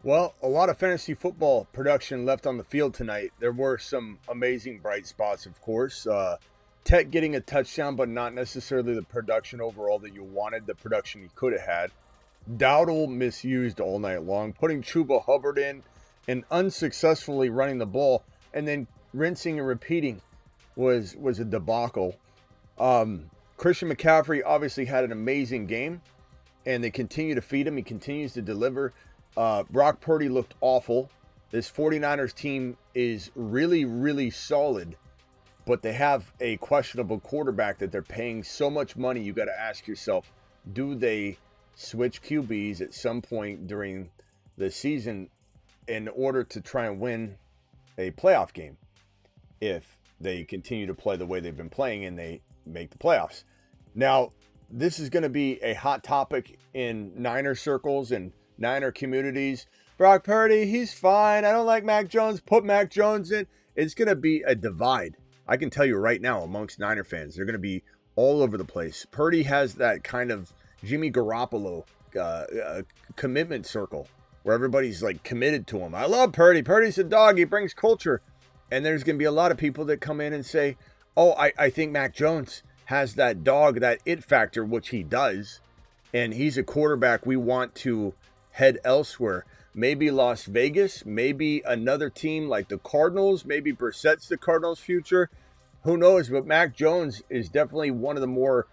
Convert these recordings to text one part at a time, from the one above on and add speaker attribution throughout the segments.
Speaker 1: Well, a lot of fantasy football production left on the field tonight. There were some amazing bright spots, of course. Tech getting a touchdown, but not necessarily the production overall that you wanted, the production he could have had. Dowdle misused all night long, putting Chuba Hubbard in and unsuccessfully running the ball, and then rinsing and repeating was a debacle. Christian McCaffrey obviously had an amazing game, and they continue to feed him. He continues to deliver. Brock Purdy looked awful. This 49ers team is really, really solid, but they have a questionable quarterback that they're paying so much money. You got to ask yourself, do they switch QBs at some point during the season in order to try and win a playoff game if they continue to play the way they've been playing and they make the playoffs? Now, this is going to be a hot topic in Niner circles and Niner communities. Brock Purdy, he's fine. I don't like Mac Jones. Put Mac Jones in. It's going to be a divide. I can tell you right now amongst Niner fans, they're going to be all over the place. Purdy has that kind of Jimmy Garoppolo commitment circle where everybody's like committed to him. I love Purdy. Purdy's a dog. He brings culture. And there's going to be a lot of people that come in and say, oh, I think Mac Jones has that dog, that it factor, which he does. And he's a quarterback we want to head elsewhere. Maybe Las Vegas, maybe another team like the Cardinals, maybe Brissett's the Cardinals' future. Who knows? But Mac Jones is definitely one of the more,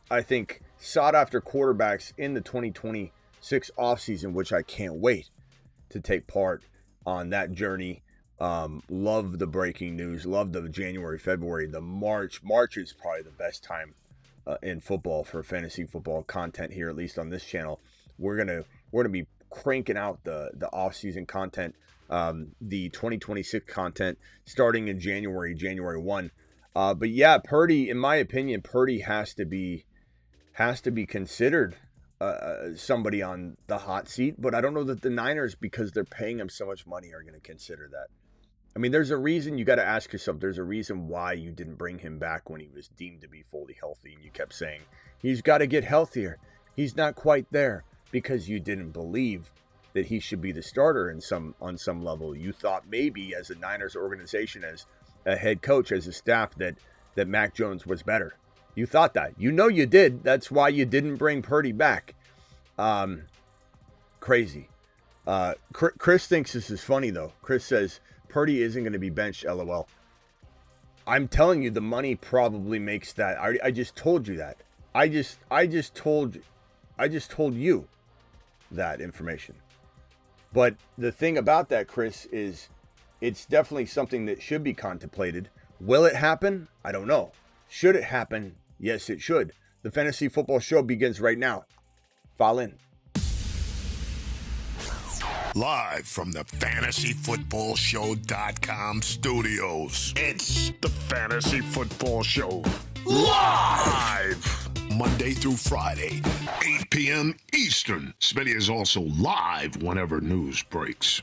Speaker 1: I think, sought-after quarterbacks in the 2026 offseason, which I can't wait to take part on that journey. Love the breaking news. Love the January, February, the March. March is probably the best time in football for fantasy football content here, at least on this channel. We're gonna be cranking out the off-season content, the 2026 content starting in January 1. But yeah, Purdy, in my opinion, Purdy has to be considered somebody on the hot seat. But I don't know that the Niners, because they're paying him so much money, are going to consider that. I mean, there's a reason. You got to ask yourself, there's a reason why you didn't bring him back when he was deemed to be fully healthy. And you kept saying, he's got to get healthier. He's not quite there, because you didn't believe that he should be the starter on some level. You thought maybe as a Niners organization, as a head coach, as a staff, that Mac Jones was better. You thought that. You know you did. That's why you didn't bring Purdy back. Crazy. Chris thinks this is funny, though. Chris says, Purdy isn't going to be benched, LOL. I'm telling you, the money probably makes that. I just told you that. I just told you that information. But the thing about that, Chris, is it's definitely something that should be contemplated. Will it happen? I don't know. Should it happen? Yes, it should. The Fantasy Football Show begins right now. File in.
Speaker 2: Live from the FantasyFootballShow.com studios. It's the Fantasy Football Show. Live! Monday through Friday, 8 p.m. Eastern. Smitty is also live whenever news breaks.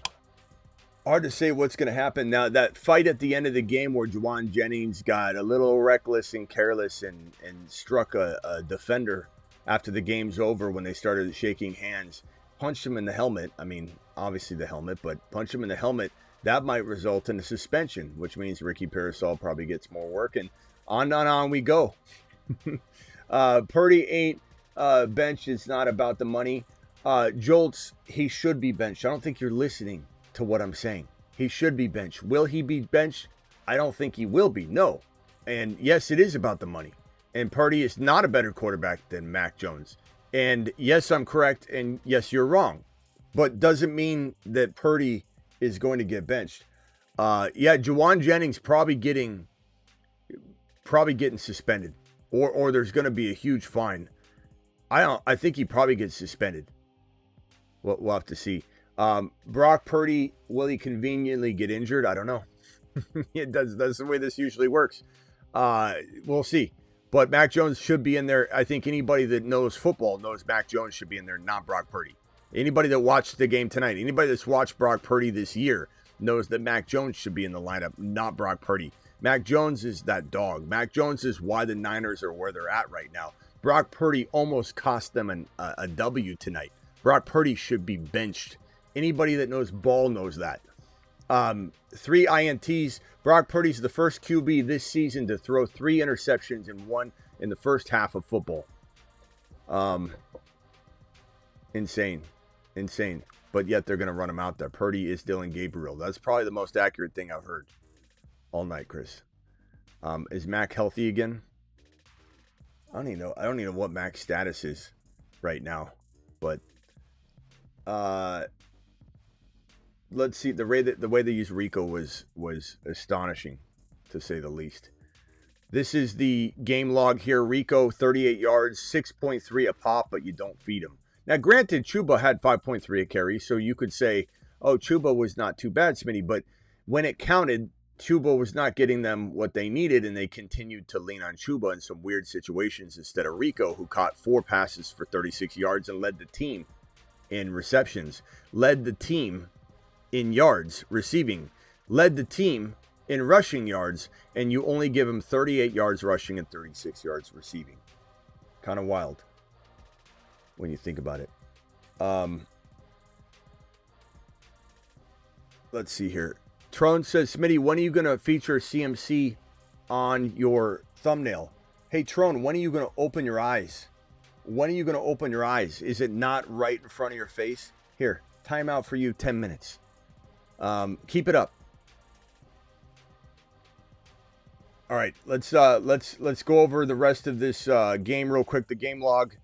Speaker 1: Hard to say what's going to happen. Now, that fight at the end of the game where Juwan Jennings got a little reckless and careless and struck a defender after the game's over when they started shaking hands, punched him in the helmet. I mean, obviously the helmet, but punch him in the helmet. That might result in a suspension, which means Ricky Parasol probably gets more work. And on we go. Purdy ain't benched. It's not about the money. Jolts, he should be benched. I don't think you're listening to what I'm saying. He should be benched. Will he be benched? I don't think he will be. No. And yes, it is about the money. And Purdy is not a better quarterback than Mac Jones. And yes, I'm correct. And yes, you're wrong. But doesn't mean that Purdy is going to get benched. Yeah, Juwan Jennings probably getting suspended. Or there's going to be a huge fine. I think he probably gets suspended. We'll have to see. Brock Purdy, will he conveniently get injured? I don't know. That's the way this usually works. We'll see. But Mac Jones should be in there. I think anybody that knows football knows Mac Jones should be in there, not Brock Purdy. Anybody that watched the game tonight, anybody that's watched Brock Purdy this year knows that Mac Jones should be in the lineup, not Brock Purdy. Mac Jones is that dog. Mac Jones is why the Niners are where they're at right now. Brock Purdy almost cost them a W tonight. Brock Purdy should be benched Anybody that knows ball knows that. 3 INTs. Brock Purdy's the first QB this season to throw 3 interceptions in the first half of football. Insane. But yet they're going to run him out there. Purdy is Dylan Gabriel. That's probably the most accurate thing I've heard all night, Chris. Is Mac healthy again? I don't even know what Mac's status is right now. But let's see. The way they used Rico was astonishing, to say the least. This is the game log here. Rico, 38 yards, 6.3 a pop, but you don't feed him. Now, granted, Chuba had 5.3 a carry, so you could say, oh, Chuba was not too bad, Smitty. But when it counted, Chuba was not getting them what they needed, and they continued to lean on Chuba in some weird situations instead of Rico, who caught 4 passes for 36 yards and led the team in receptions, led the team in yards receiving, led the team in rushing yards, and you only give him 38 yards rushing and 36 yards receiving. Kind of wild when you think about it. Let's see here. Trone says, Smitty, when are you going to feature CMC on your thumbnail? Hey, Trone, when are you going to open your eyes? When are you going to open your eyes? Is it not right in front of your face? Here, time out for you, 10 minutes. Keep it up. All right, let's go over the rest of this game real quick. The game log.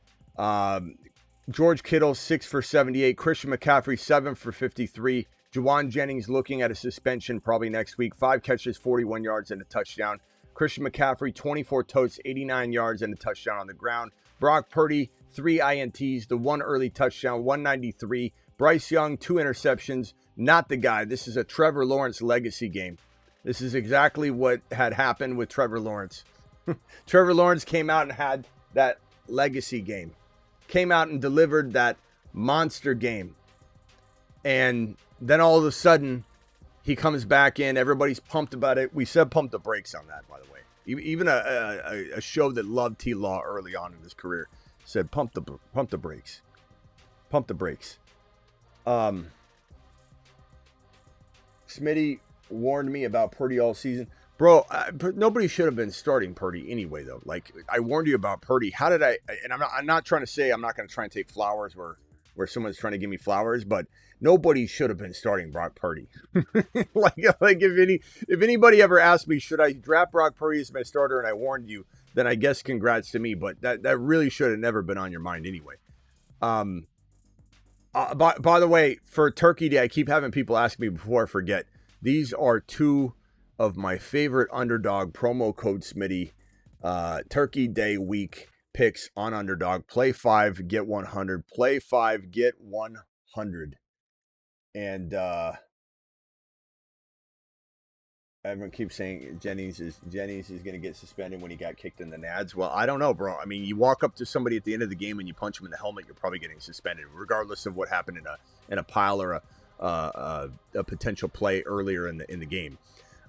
Speaker 1: George Kittle, 6 for 78. Christian McCaffrey, 7 for 53. Juwan Jennings looking at a suspension probably next week. 5 catches, 41 yards, and a touchdown. Christian McCaffrey, 24 totes, 89 yards, and a touchdown on the ground. Brock Purdy, 3 INTs, the 1 early touchdown, 193. Bryce Young, 2 interceptions. Not the guy. This is a Trevor Lawrence legacy game. This is exactly what had happened with Trevor Lawrence. Trevor Lawrence came out and had that legacy game. Came out and delivered that monster game. And then all of a sudden, he comes back in. Everybody's pumped about it. We said pump the brakes on that, by the way. Even a show that loved T-Law early on in his career said pump the brakes. Pump the brakes. Smitty warned me about Purdy all season. Bro, nobody should have been starting Purdy anyway, though. Like, I warned you about Purdy. How did I? And I'm not trying to say I'm not going to try and take flowers where someone's trying to give me flowers, but nobody should have been starting Brock Purdy. like if anybody ever asked me, should I draft Brock Purdy as my starter, and I warned you, then I guess congrats to me. But that really should have never been on your mind anyway. By the way, for Turkey Day, I keep having people ask me before I forget. These are 2 of my favorite underdog promo code Smitty Turkey Day week picks on underdog. Play 5, get 100. Play 5, get 100. And everyone keeps saying Jennings is going to get suspended when he got kicked in the nads. Well, I don't know, bro. I mean, you walk up to somebody at the end of the game and you punch him in the helmet, you're probably getting suspended, regardless of what happened in a pile or a potential play earlier in the game.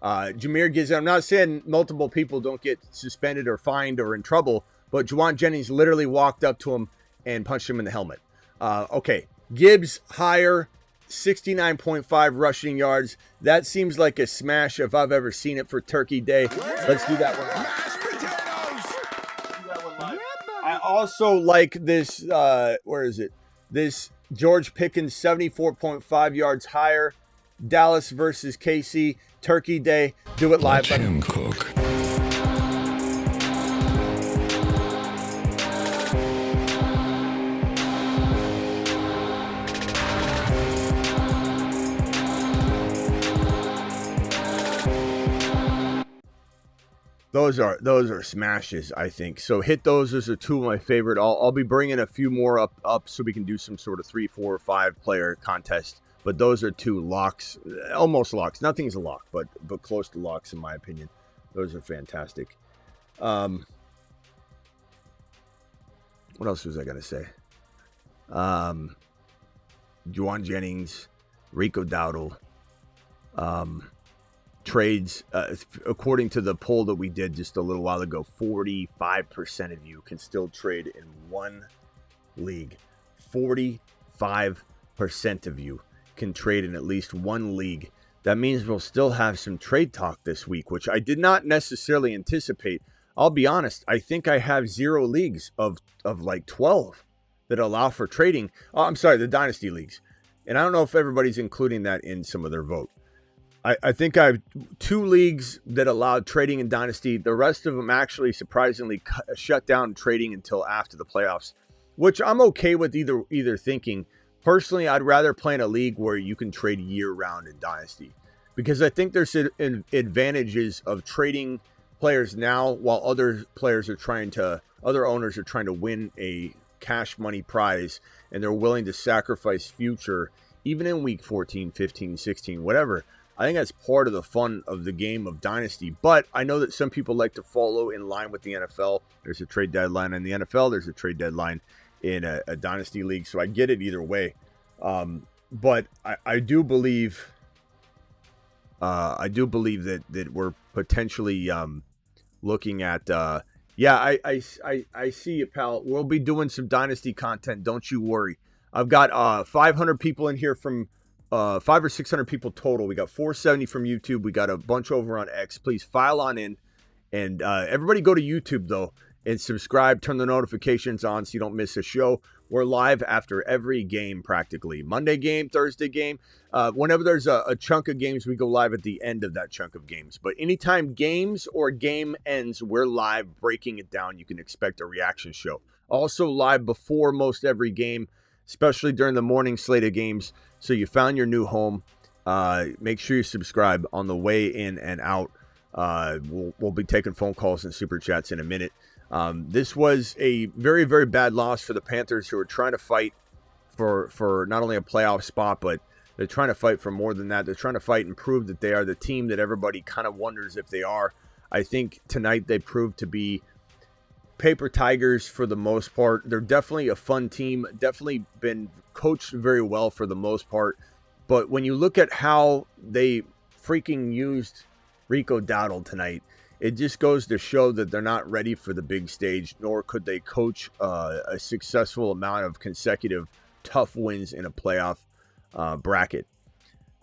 Speaker 1: Jameer Giz, I'm not saying multiple people don't get suspended or fined or in trouble, but Juwan Jennings literally walked up to him and punched him in the helmet. Okay, Gibbs higher, 69.5 rushing yards. That seems like a smash if I've ever seen it for Turkey Day. Let's do that one live. I also like this, where is it? This George Pickens, 74.5 yards higher. Dallas versus KC, Turkey Day. Do it live.
Speaker 2: Let him cook.
Speaker 1: Those are smashes, I think. So hit those. Those are 2 of my favorite. I'll be bringing a few more up so we can do some sort of 3, 4, or 5 player contest. But those are 2 locks, almost locks. Nothing's a lock, but close to locks in my opinion. Those are fantastic. What else was I gonna say? Juwan Jennings, Rico Dowdle. Trades, according to the poll that we did just a little while ago, 45% of you can still trade in one league. 45% of you can trade in at least one league. That means we'll still have some trade talk this week, which I did not necessarily anticipate. I'll be honest, I think I have 0 leagues of like 12 that allow for trading. Oh, I'm sorry, the dynasty leagues. And I don't know if everybody's including that in some of their vote. I think I have 2 leagues that allow trading in dynasty. The rest of them actually surprisingly shut down trading until after the playoffs, which I'm okay with either thinking. Personally, I'd rather play in a league where you can trade year-round in dynasty, because I think there's advantages of trading players now while other owners are trying to win a cash money prize, and they're willing to sacrifice future, even in week 14, 15, 16, whatever. I think that's part of the fun of the game of dynasty. But I know that some people like to follow in line with the NFL. There's a trade deadline in the NFL. There's a trade deadline in a dynasty league. So I get it either way. But I do believe that we're potentially looking at I see it, pal. We'll be doing some dynasty content. Don't you worry. I've got 500 people in here from 500 or 600 people total. We got 470 from YouTube. We got a bunch over on X. Please file on in. And everybody go to YouTube, though, and subscribe. Turn the notifications on so you don't miss a show. We're live after every game, practically. Monday game, Thursday game. Whenever there's a chunk of games, we go live at the end of that chunk of games. But anytime games or game ends, we're live breaking it down. You can expect a reaction show. Also live before most every game, especially during the morning slate of games. So you found your new home. Make sure you subscribe on the way in and out. We'll be taking phone calls and super chats in a minute. This was a very, very bad loss for the Panthers, who are trying to fight for not only a playoff spot, but they're trying to fight for more than that. They're trying to fight and prove that they are the team that everybody kind of wonders if they are. I think tonight they proved to be paper tigers for the most part. They're definitely a fun team, definitely been coached very well for the most part. But when you look at how they freaking used Rico Dowdle tonight, it just goes to show that they're not ready for the big stage, nor could they coach a successful amount of consecutive tough wins in a playoff bracket.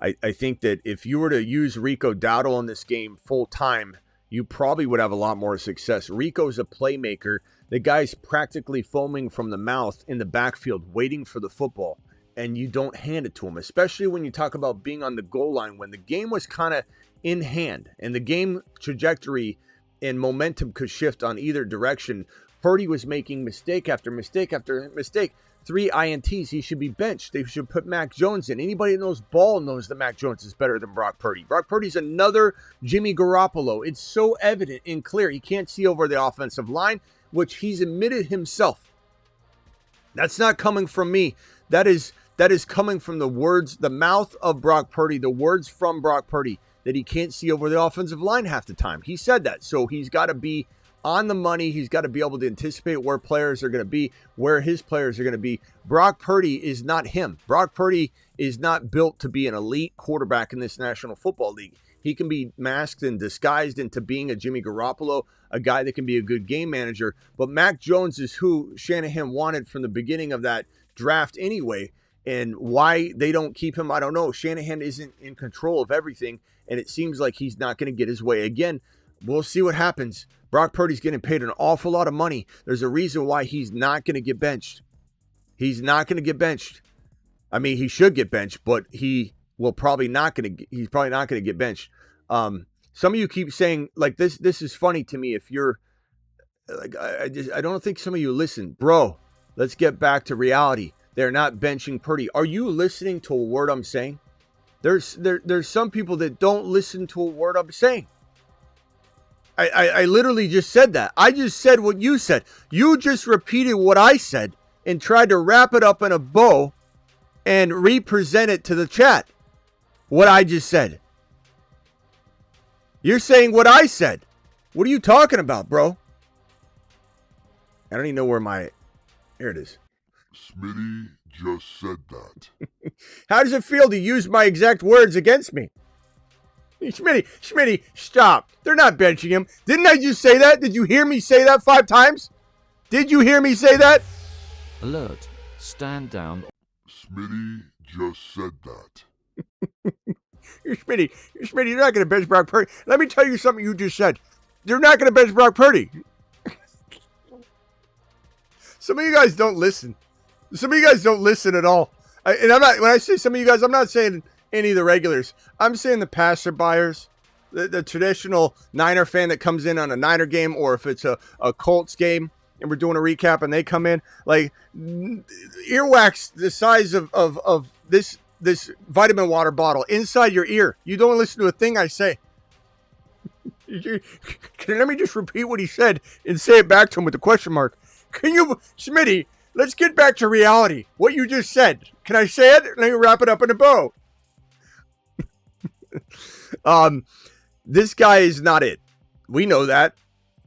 Speaker 1: I think that if you were to use Rico Dowdle in this game full time, you probably would have a lot more success. Rico's a playmaker. The guy's practically foaming from the mouth in the backfield, waiting for the football, and you don't hand it to him, especially when you talk about being on the goal line when the game was kind of in hand and the game trajectory and momentum could shift on either direction. Purdy was making mistake after mistake after mistake. 3 INTs. He should be benched. They should put Mac Jones in. Anybody that knows ball knows that Mac Jones is better than Brock Purdy. Brock Purdy's another Jimmy Garoppolo. It's so evident and clear. He can't see over the offensive line, which he's admitted himself. That's not coming from me. That is coming from the words, the mouth of Brock Purdy, the words from Brock Purdy, that he can't see over the offensive line half the time. He said that. So he's got to be on the money. He's got to be able to anticipate where players are going to be, where his players are going to be. Brock Purdy is not him. Brock Purdy is not built to be an elite quarterback in this National Football League. He can be masked and disguised into being a Jimmy Garoppolo, a guy that can be a good game manager. But Mac Jones is who Shanahan wanted from the beginning of that draft anyway. And why they don't keep him, I don't know. Shanahan isn't in control of everything, and it seems like he's not going to get his way again. We'll see what happens. Brock Purdy's getting paid an awful lot of money. There's a reason why he's not going to get benched. He's not going to get benched. I mean, he should get benched, but he's probably not going to get benched. Some of you keep saying, like, this is funny to me. If you're like, I don't think some of you listen. Bro, let's get back to reality. They're not benching Purdy. Are you listening to a word I'm saying? There's some people that don't listen to a word I'm saying. I literally just said that. I just said what you said. You just repeated what I said and tried to wrap it up in a bow and represent it to the chat. What I just said. You're saying what I said. What are you talking about, bro? I don't even know where my... Here it is.
Speaker 2: Smitty just said that.
Speaker 1: How does it feel to use my exact words against me? Smitty, stop. They're not benching him. Didn't I just say that? Did you hear me say that 5 times? Did you hear me say that?
Speaker 3: Alert. Stand down.
Speaker 2: Smitty just said that.
Speaker 1: Smitty, you're not going to bench Brock Purdy. Let me tell you something you just said. You're not going to bench Brock Purdy. Some of you guys don't listen. Some of you guys don't listen at all. And I'm not, when I say some of you guys, I'm not saying any of the regulars. I'm saying the passer buyers, the traditional Niner fan that comes in on a Niner game, or if it's a Colts game and we're doing a recap and they come in, like earwax the size of this vitamin water bottle inside your ear. You don't listen to a thing I say. Let me just repeat what he said and say it back to him with a question mark. Can you, Smitty, let's get back to reality. What you just said. Can I say it? Let me wrap it up in a bow. This guy is not it. We know that.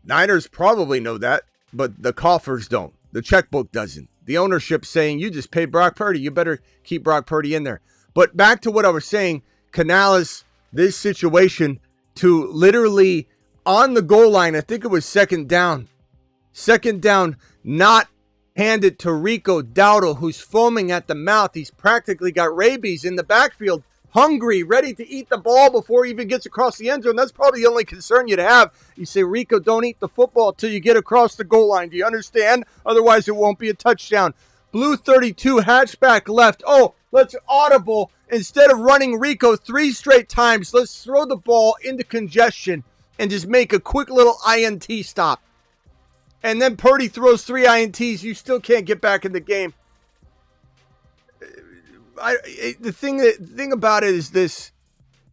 Speaker 1: Niners probably know that, but the coffers don't. The checkbook doesn't. The ownership saying, you just paid Brock Purdy. You better keep Brock Purdy in there. But back to what I was saying, Canales, this situation to literally on the goal line, I think it was second down, not hand it to Rico Dowdle, who's foaming at the mouth. He's practically got rabies in the backfield, hungry, ready to eat the ball before he even gets across the end zone. That's probably the only concern you'd have. You say, Rico, don't eat the football till you get across the goal line. Do you understand? Otherwise, it won't be a touchdown. Blue 32, hatchback left. Oh, let's audible. Instead of running Rico 3 straight times, let's throw the ball into congestion and just make a quick little INT stop. And then Purdy throws 3 INTs. You still can't get back in the game. The thing about it is this.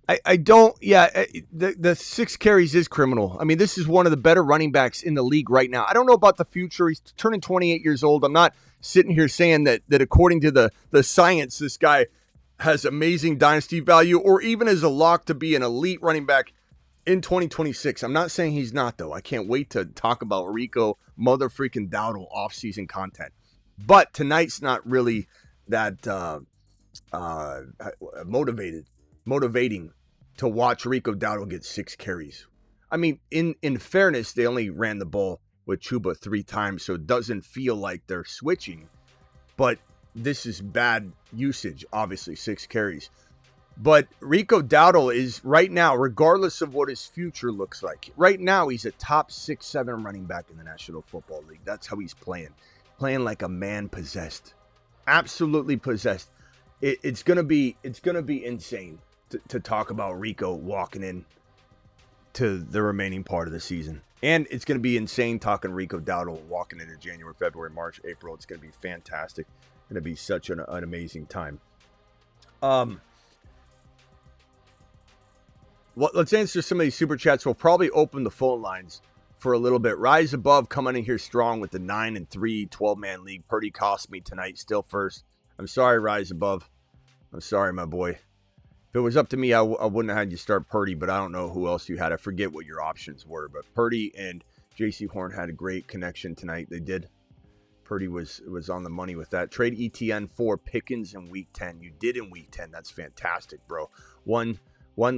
Speaker 1: The 6 carries is criminal. I mean, this is one of the better running backs in the league right now. I don't know about the future. He's turning 28 years old. I'm not sitting here saying that according to the science, this guy has amazing dynasty value or even as a lock to be an elite running back in 2026. I'm not saying he's not, though. I can't wait to talk about Rico mother freaking Dowdle off-season content. But tonight's not really that motivating to watch Rico Dowdle get 6 carries. I mean, in fairness, they only ran the ball with Chuba 3 times, so it doesn't feel like they're switching. But this is bad usage, obviously, 6 carries. But Rico Dowdle is right now, regardless of what his future looks like, right now he's a top 6-7 running back in the National Football League. That's how he's playing like a man possessed, absolutely possessed. It's gonna be insane to talk about Rico walking in to the remaining part of the season, and it's gonna be insane talking Rico Dowdle walking into January, February, March, April. It's gonna be fantastic. It's gonna be such an amazing time. Well, let's answer some of these super chats. We'll probably open the phone lines for a little bit. Rise Above coming in here strong with the 9-3 12-man league. Purdy cost me tonight, still first. I'm sorry, Rise Above. I'm sorry, my boy. If it was up to me, I wouldn't have had you start Purdy, but I don't know who else you had. I forget what your options were, but Purdy and J.C. Horn had a great connection tonight. They did. Purdy was on the money with that. Trade ETN for Pickens in Week 10. You did in Week 10. That's fantastic, bro. One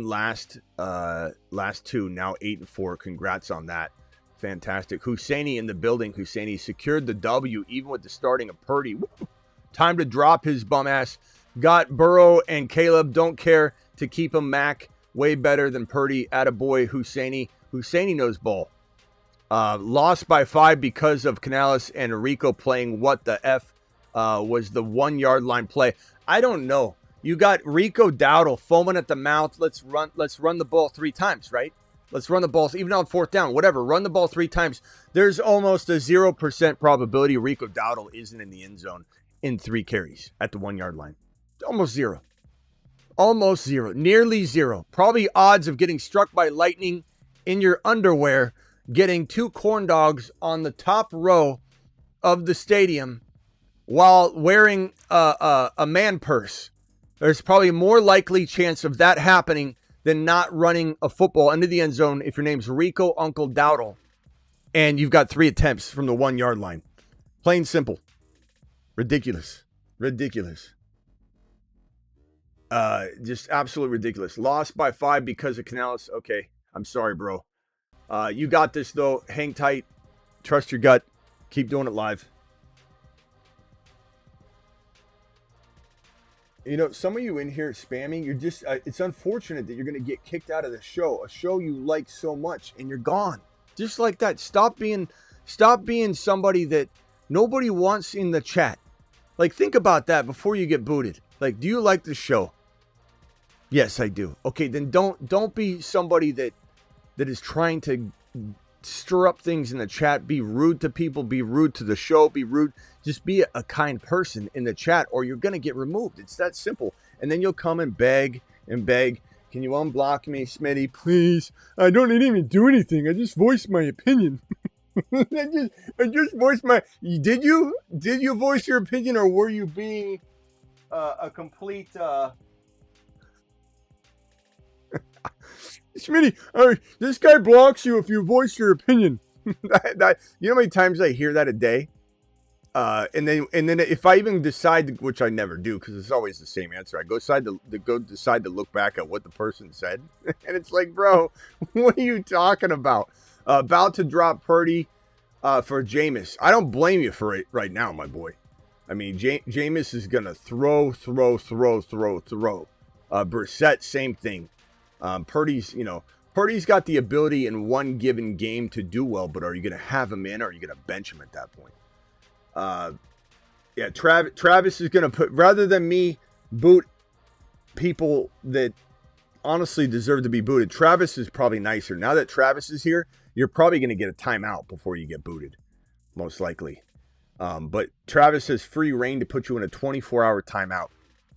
Speaker 1: last 2, now 8-4. Congrats on that. Fantastic. Husseini in the building. Husseini secured the W even with the starting of Purdy. Woo! Time to drop his bum ass. Got Burrow and Caleb. Don't care to keep him. Mac way better than Purdy. Attaboy Husseini. Husseini knows ball. Lost by 5 because of Canales and Rico playing what the F was the 1-yard line play. I don't know. You got Rico Dowdle foaming at the mouth. Let's run the ball 3 times, right? Let's run the ball, even on 4th down, whatever. Run the ball 3 times. There's almost a 0% probability Rico Dowdle isn't in the end zone in 3 carries at the 1-yard line. Almost zero. Almost zero. Nearly zero. Probably odds of getting struck by lightning in your underwear, getting 2 corn dogs on the top row of the stadium while wearing a man purse. There's probably a more likely chance of that happening than not running a football into the end zone if your name's Rico Uncle Dowdle and you've got 3 attempts from the 1-yard line. Plain simple. Ridiculous. Just absolutely ridiculous. Lost by 5 because of Canales. Okay, I'm sorry, bro. You got this, though. Hang tight. Trust your gut. Keep doing it live. Some of you in here spamming, you're just, it's unfortunate that you're going to get kicked out of the show, a show you like so much, and you're gone. Just like that. Stop being somebody that nobody wants in the chat. Like, think about that before you get booted. Like, do you like the show? Yes, I do. Okay, then don't be somebody that is trying to stir up things in the chat, be rude to people, be rude to the show, be rude. Just be a kind person in the chat or you're going to get removed. It's that simple. And then you'll come and beg and beg. Can you unblock me, Smitty, please? I didn't even do anything. I just voiced my opinion. I just voiced my... Did you voice your opinion or were you being a complete... Smitty, this guy blocks you if you voice your opinion. You know how many times I hear that a day? And then if I even decide, which I never do, because it's always the same answer, I decide to look back at what the person said, and it's like, bro, what are you talking about? About to drop Purdy for Jameis. I don't blame you for it right now, my boy. I mean, Jameis is gonna throw. Brissett, same thing. Purdy's got the ability in one given game to do well, but are you going to have him in or are you going to bench him at that point? Travis is going to put, rather than me boot people that honestly deserve to be booted, Travis is probably nicer. Now that Travis is here, you're probably going to get a timeout before you get booted, most likely. But Travis has free reign to put you in a 24-hour timeout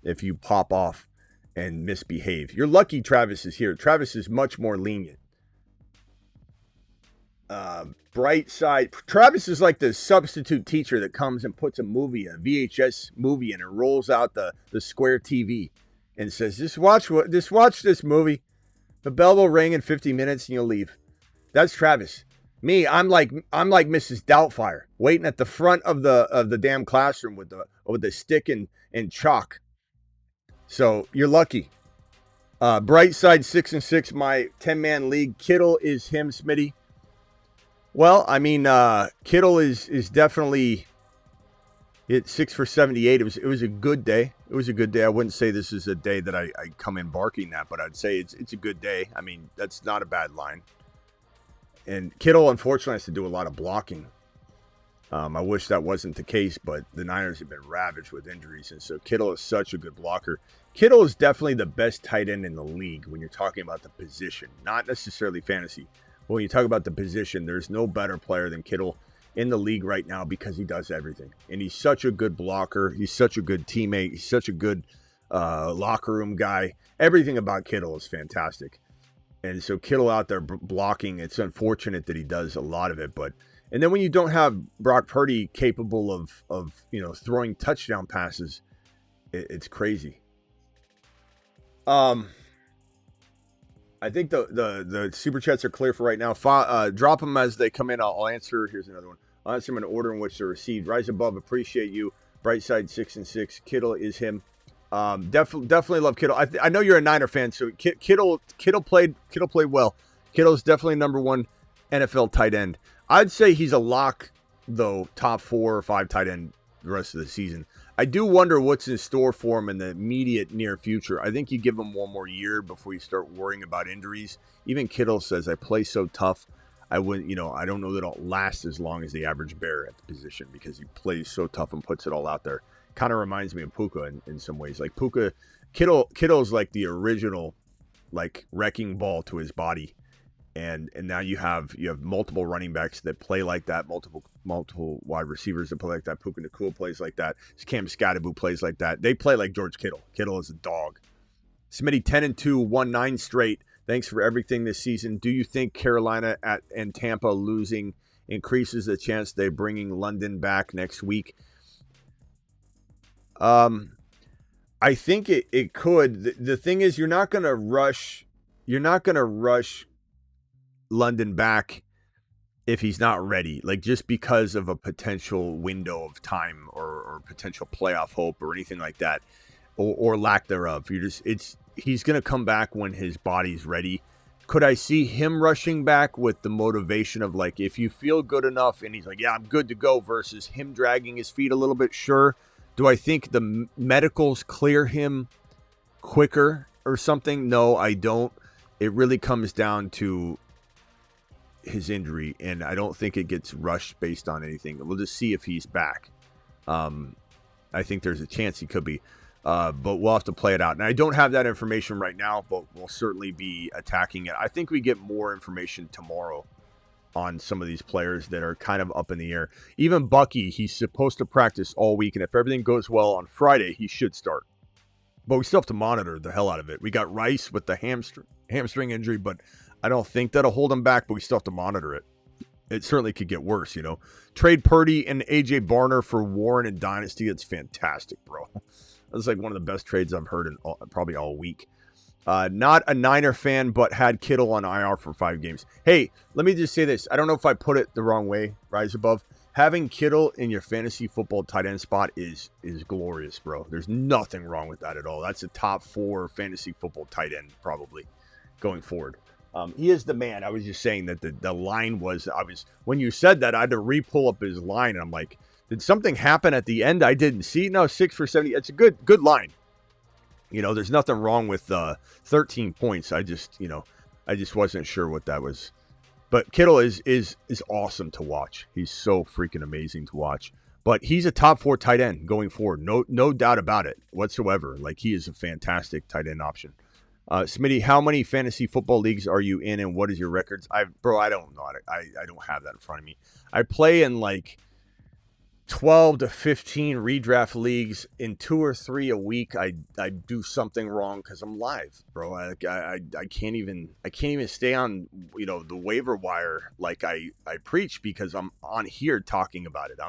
Speaker 1: if you pop off and misbehave. You're lucky Travis is here. Travis is much more lenient. Bright side. Travis is like the substitute teacher that comes and puts a VHS movie in and rolls out the square TV and says, just watch this movie. The bell will ring in 50 minutes and you'll leave. That's Travis. Me, I'm like Mrs. Doubtfire, waiting at the front of the damn classroom with the stick and chalk. So you're lucky. Bright side 6-6, my 10-man league. Kittle is him, Smitty. Well, I mean, Kittle is definitely hit 6 for 78. It was a good day. It was a good day. I wouldn't say this is a day that I come in barking at, but I'd say it's a good day. I mean, that's not a bad line. And Kittle, unfortunately, has to do a lot of blocking. I wish that wasn't the case, but the Niners have been ravaged with injuries, and so Kittle is such a good blocker. Kittle is definitely the best tight end in the league when you're talking about the position, not necessarily fantasy. But when you talk about the position, there's no better player than Kittle in the league right now because he does everything. And he's such a good blocker. He's such a good teammate. He's such a good locker room guy. Everything about Kittle is fantastic. And so Kittle out there blocking, it's unfortunate that he does a lot of it, but and then when you don't have Brock Purdy capable of throwing touchdown passes, it's crazy. I think the super chats are clear for right now. Drop them as they come in. I'll answer. Here's another one. I'll answer them in order in which they're received. Rise above, appreciate you. Brightside 6-6. Kittle is him. Definitely love Kittle. I know you're a Niner fan, so Kittle played well. Kittle's definitely number one NFL tight end. I'd say he's a lock, though, top 4 or 5 tight end the rest of the season. I do wonder what's in store for him in the immediate near future. I think you give him one more year before you start worrying about injuries. Even Kittle says, I play so tough, I don't know that I'll last as long as the average bear at the position because he plays so tough and puts it all out there. Kind of reminds me of Puka in some ways. Like Kittle's like the original, like, wrecking ball to his body. And now you have multiple running backs that play like that, multiple wide receivers that play like that. Puka Nacua plays like that. Cam Scatterbo plays like that. They play like George Kittle. Kittle is a dog. Smitty 10-2, won 9 straight. Thanks for everything this season. Do you think Carolina and Tampa losing increases the chance they're bringing London back next week? I think it could. The thing is, you're not going to rush London back if he's not ready, like just because of a potential window of time or potential playoff hope or anything like that, or lack thereof. He's going to come back when his body's ready. Could I see him rushing back with the motivation of, like, if you feel good enough and he's like, yeah, I'm good to go, versus him dragging his feet a little bit? Sure. Do I think the medicals clear him quicker or something? No, I don't. It really comes down to his injury, and I don't think it gets rushed based on anything. We'll just see if he's back. I think there's a chance he could be, but we'll have to play it out. And I don't have that information right now, but we'll certainly be attacking it. I think we get more information tomorrow on some of these players that are kind of up in the air. Even Bucky, he's supposed to practice all week, and if everything goes well on Friday, he should start. But we still have to monitor the hell out of it. We got Rice with the hamstring injury, but I don't think that'll hold him back, but we still have to monitor it. It certainly could get worse, you know. Trade Purdy and A.J. Barner for Warren and Dynasty. It's fantastic, bro. That's like one of the best trades I've heard in probably all week. Not a Niner fan, but had Kittle on IR for 5 games. Hey, let me just say this. I don't know if I put it the wrong way, Rise Above. Having Kittle in your fantasy football tight end spot is glorious, bro. There's nothing wrong with that at all. That's a top 4 fantasy football tight end probably going forward. He is the man. I was just saying that the line was, when you said that, I had to re-pull up his line, and I'm like, did something happen at the end I didn't see? No, 6 for 70. It's a good line. You know, there's nothing wrong with 13 points. I just wasn't sure what that was. But Kittle is awesome to watch. He's so freaking amazing to watch. But he's a top 4 tight end going forward. No doubt about it whatsoever. Like, he is a fantastic tight end option. Smitty, how many fantasy football leagues are you in, and what is your records? I don't know. I don't have that in front of me. I play in like 12 to 15 redraft leagues. In 2 or 3 a week. I do something wrong because I'm live, bro. I can't even stay on, you know, the waiver wire like I preach, because I'm on here talking about it.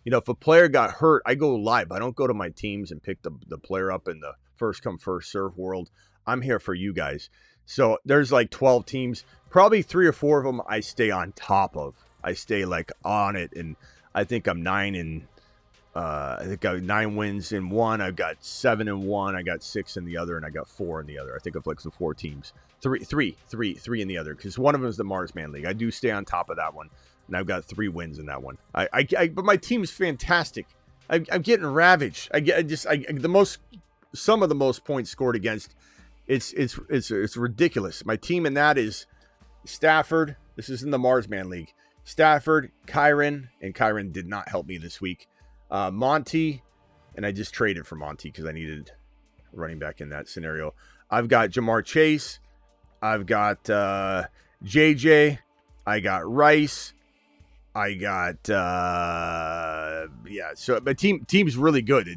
Speaker 1: If a player got hurt, I go live. I don't go to my teams and pick the player up in the first come first serve world. I'm here for you guys. So there's like 12 teams, probably 3 or 4 of them I stay on top of. I stay like on it, and I think I'm 9 wins in one. I've got 7 in one. I got 6 in the other, and I got 4 in the other. I think I've like the 4 teams, three in the other, because one of them is the Marsman League. I do stay on top of that one, and I've got 3 wins in that one. But my team is fantastic. I'm getting ravaged. Some of the most points scored against. It's ridiculous. My team in that is Stafford. This is in the Marsman League. Stafford, Kyron, and Kyron did not help me this week. Monty, and I just traded for Monty because I needed running back in that scenario. I've got Jamar Chase. I've got JJ. I got Rice. I got so my team's really good. I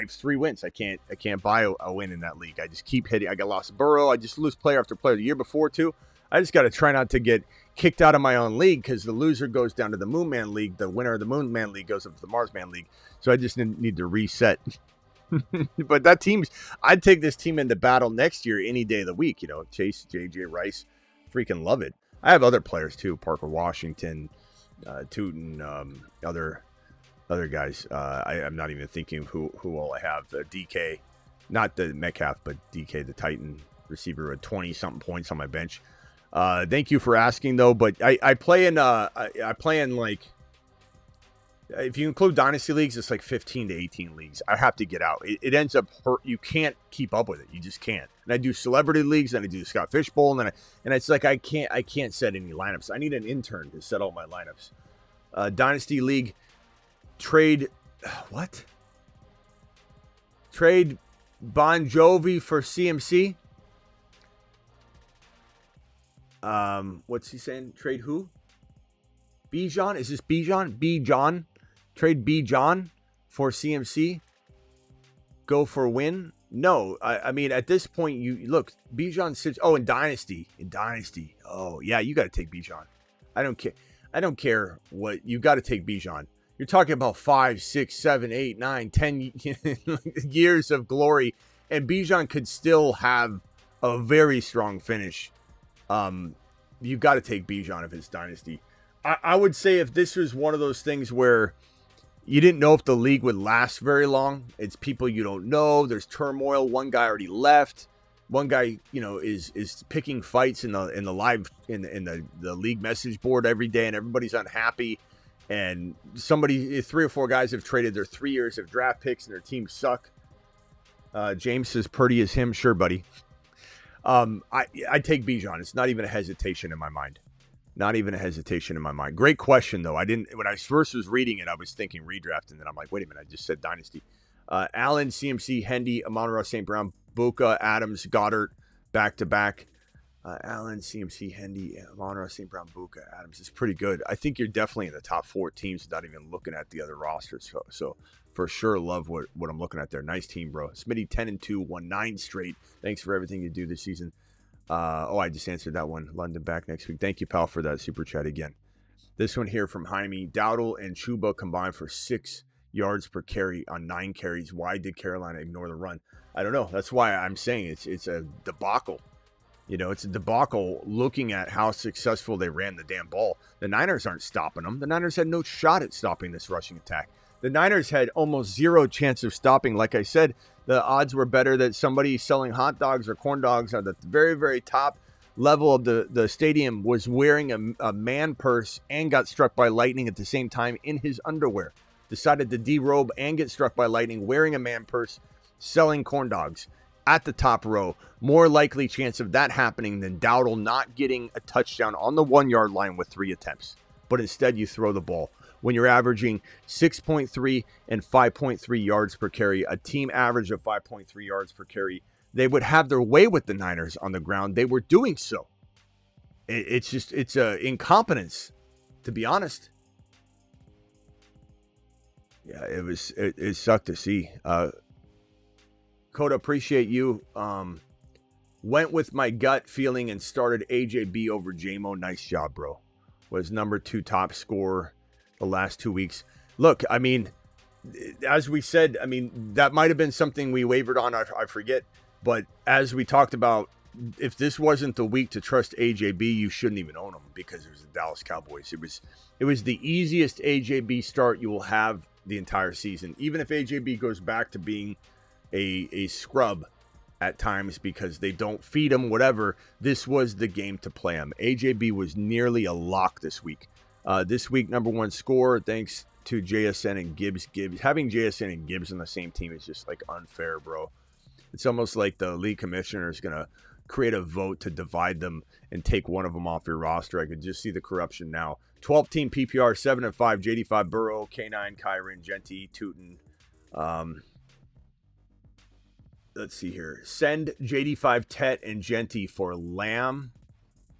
Speaker 1: have 3 wins. I can't buy a win in that league. I just keep hitting. I got lost Burrow. I just lose player after player. The year before too. I just got to try not to get kicked out of my own league, because the loser goes down to the Moon Man League. The winner of the Moon Man League goes up to the Mars Man League. So I just need to reset. But I'd take this team into battle next year any day of the week. You know, Chase, JJ, Rice, freaking love it. I have other players too. Parker Washington, Tootin, other guys. I'm not even thinking who all I have. DK, not the Metcalf, but DK, the Titan receiver, with 20-something points on my bench. Thank you for asking, though. But I play in like, if you include dynasty leagues, it's like 15 to 18 leagues. I have to get out. It ends up hurt. You can't keep up with it. You just can't. And I do celebrity leagues, and I do Scott Fishbowl, and it's like I can't set any lineups. I need an intern to set all my lineups. Dynasty league, trade Bon Jovi for CMC. What's he saying? Trade who? Bijan? Is this Bijan? Bijan? Trade Bijan for CMC? Go for a win? No. I mean, at this point, you look, Bijan sits. Oh, in Dynasty. Oh, yeah, you got to take Bijan. I don't care what. You got to take Bijan. You're talking about 5, 6, 7, 8, 9, 10 years of glory, and Bijan could still have a very strong finish. You've got to take Bijan if it's Dynasty. I would say if this was one of those things where you didn't know if the league would last very long, it's people you don't know, there's turmoil, one guy already left, one guy, is picking fights in the live in the league message board every day, and everybody's unhappy. And somebody, 3 or 4 guys have traded their 3 years of draft picks and their teams suck. James says Purdy is him. Sure, buddy. I take Bijan. It's not even a hesitation in my mind. Not even a hesitation in my mind. Great question, though. When I first was reading it, I was thinking redraft, and then I'm like, wait a minute, I just said dynasty. Allen, CMC, Hendy, Amon-Ra St. Brown, Buka, Adams, Goddard, back-to-back. Allen, CMC, Hendy, Amon-Ra St. Brown, Buka, Adams. It's pretty good. I think you're definitely in the top 4 teams without even looking at the other rosters. So for sure, love what I'm looking at there. Nice team, bro. Smitty 10-2, won 9 straight. Thanks for everything you do this season. I just answered that one. London back next week. Thank you, pal, for that super chat again. This one here from Jaime. Dowdle and Chuba combined for 6 yards per carry on 9 carries. Why did Carolina ignore the run? I don't know. That's why I'm saying it's a debacle. It's a debacle looking at how successful they ran the damn ball. The Niners aren't stopping them. The Niners had no shot at stopping this rushing attack. The Niners had almost 0 chance of stopping. Like I said, the odds were better that somebody selling hot dogs or corn dogs at the very, very top level of the stadium was wearing a man purse and got struck by lightning at the same time in his underwear. Decided to derobe and get struck by lightning wearing a man purse, selling corn dogs at the top row. More likely chance of that happening than Dowdle not getting a touchdown on the 1-yard line with 3 attempts. But instead you throw the ball. When you're averaging 6.3 and 5.3 yards per carry, a team average of 5.3 yards per carry, they would have their way with the Niners on the ground. They were doing so. It's a incompetence, to be honest. Yeah, it sucked to see. Coda, appreciate you. Went with my gut feeling and started AJB over JMO. Nice job, bro. Was number 2 top scorer the last 2 weeks. Look, I mean, as we said, I mean, that might have been something we wavered on. I forget. But as we talked about, if this wasn't the week to trust AJB, you shouldn't even own him because it was the Dallas Cowboys. It was the easiest AJB start you will have the entire season. Even if AJB goes back to being a scrub at times because they don't feed him, whatever, this was the game to play him. AJB was nearly a lock this week. This week, number 1 scorer, thanks to JSN and Gibbs. Having JSN and Gibbs on the same team is just like unfair, bro. It's almost like the league commissioner is going to create a vote to divide them and take one of them off your roster. I could just see the corruption now. 12-team PPR, 7-5, JD5, Burrow, K9, Kyron, Genty, Tootin. Let's see here. Send JD5, Tet, and Genty for Lamb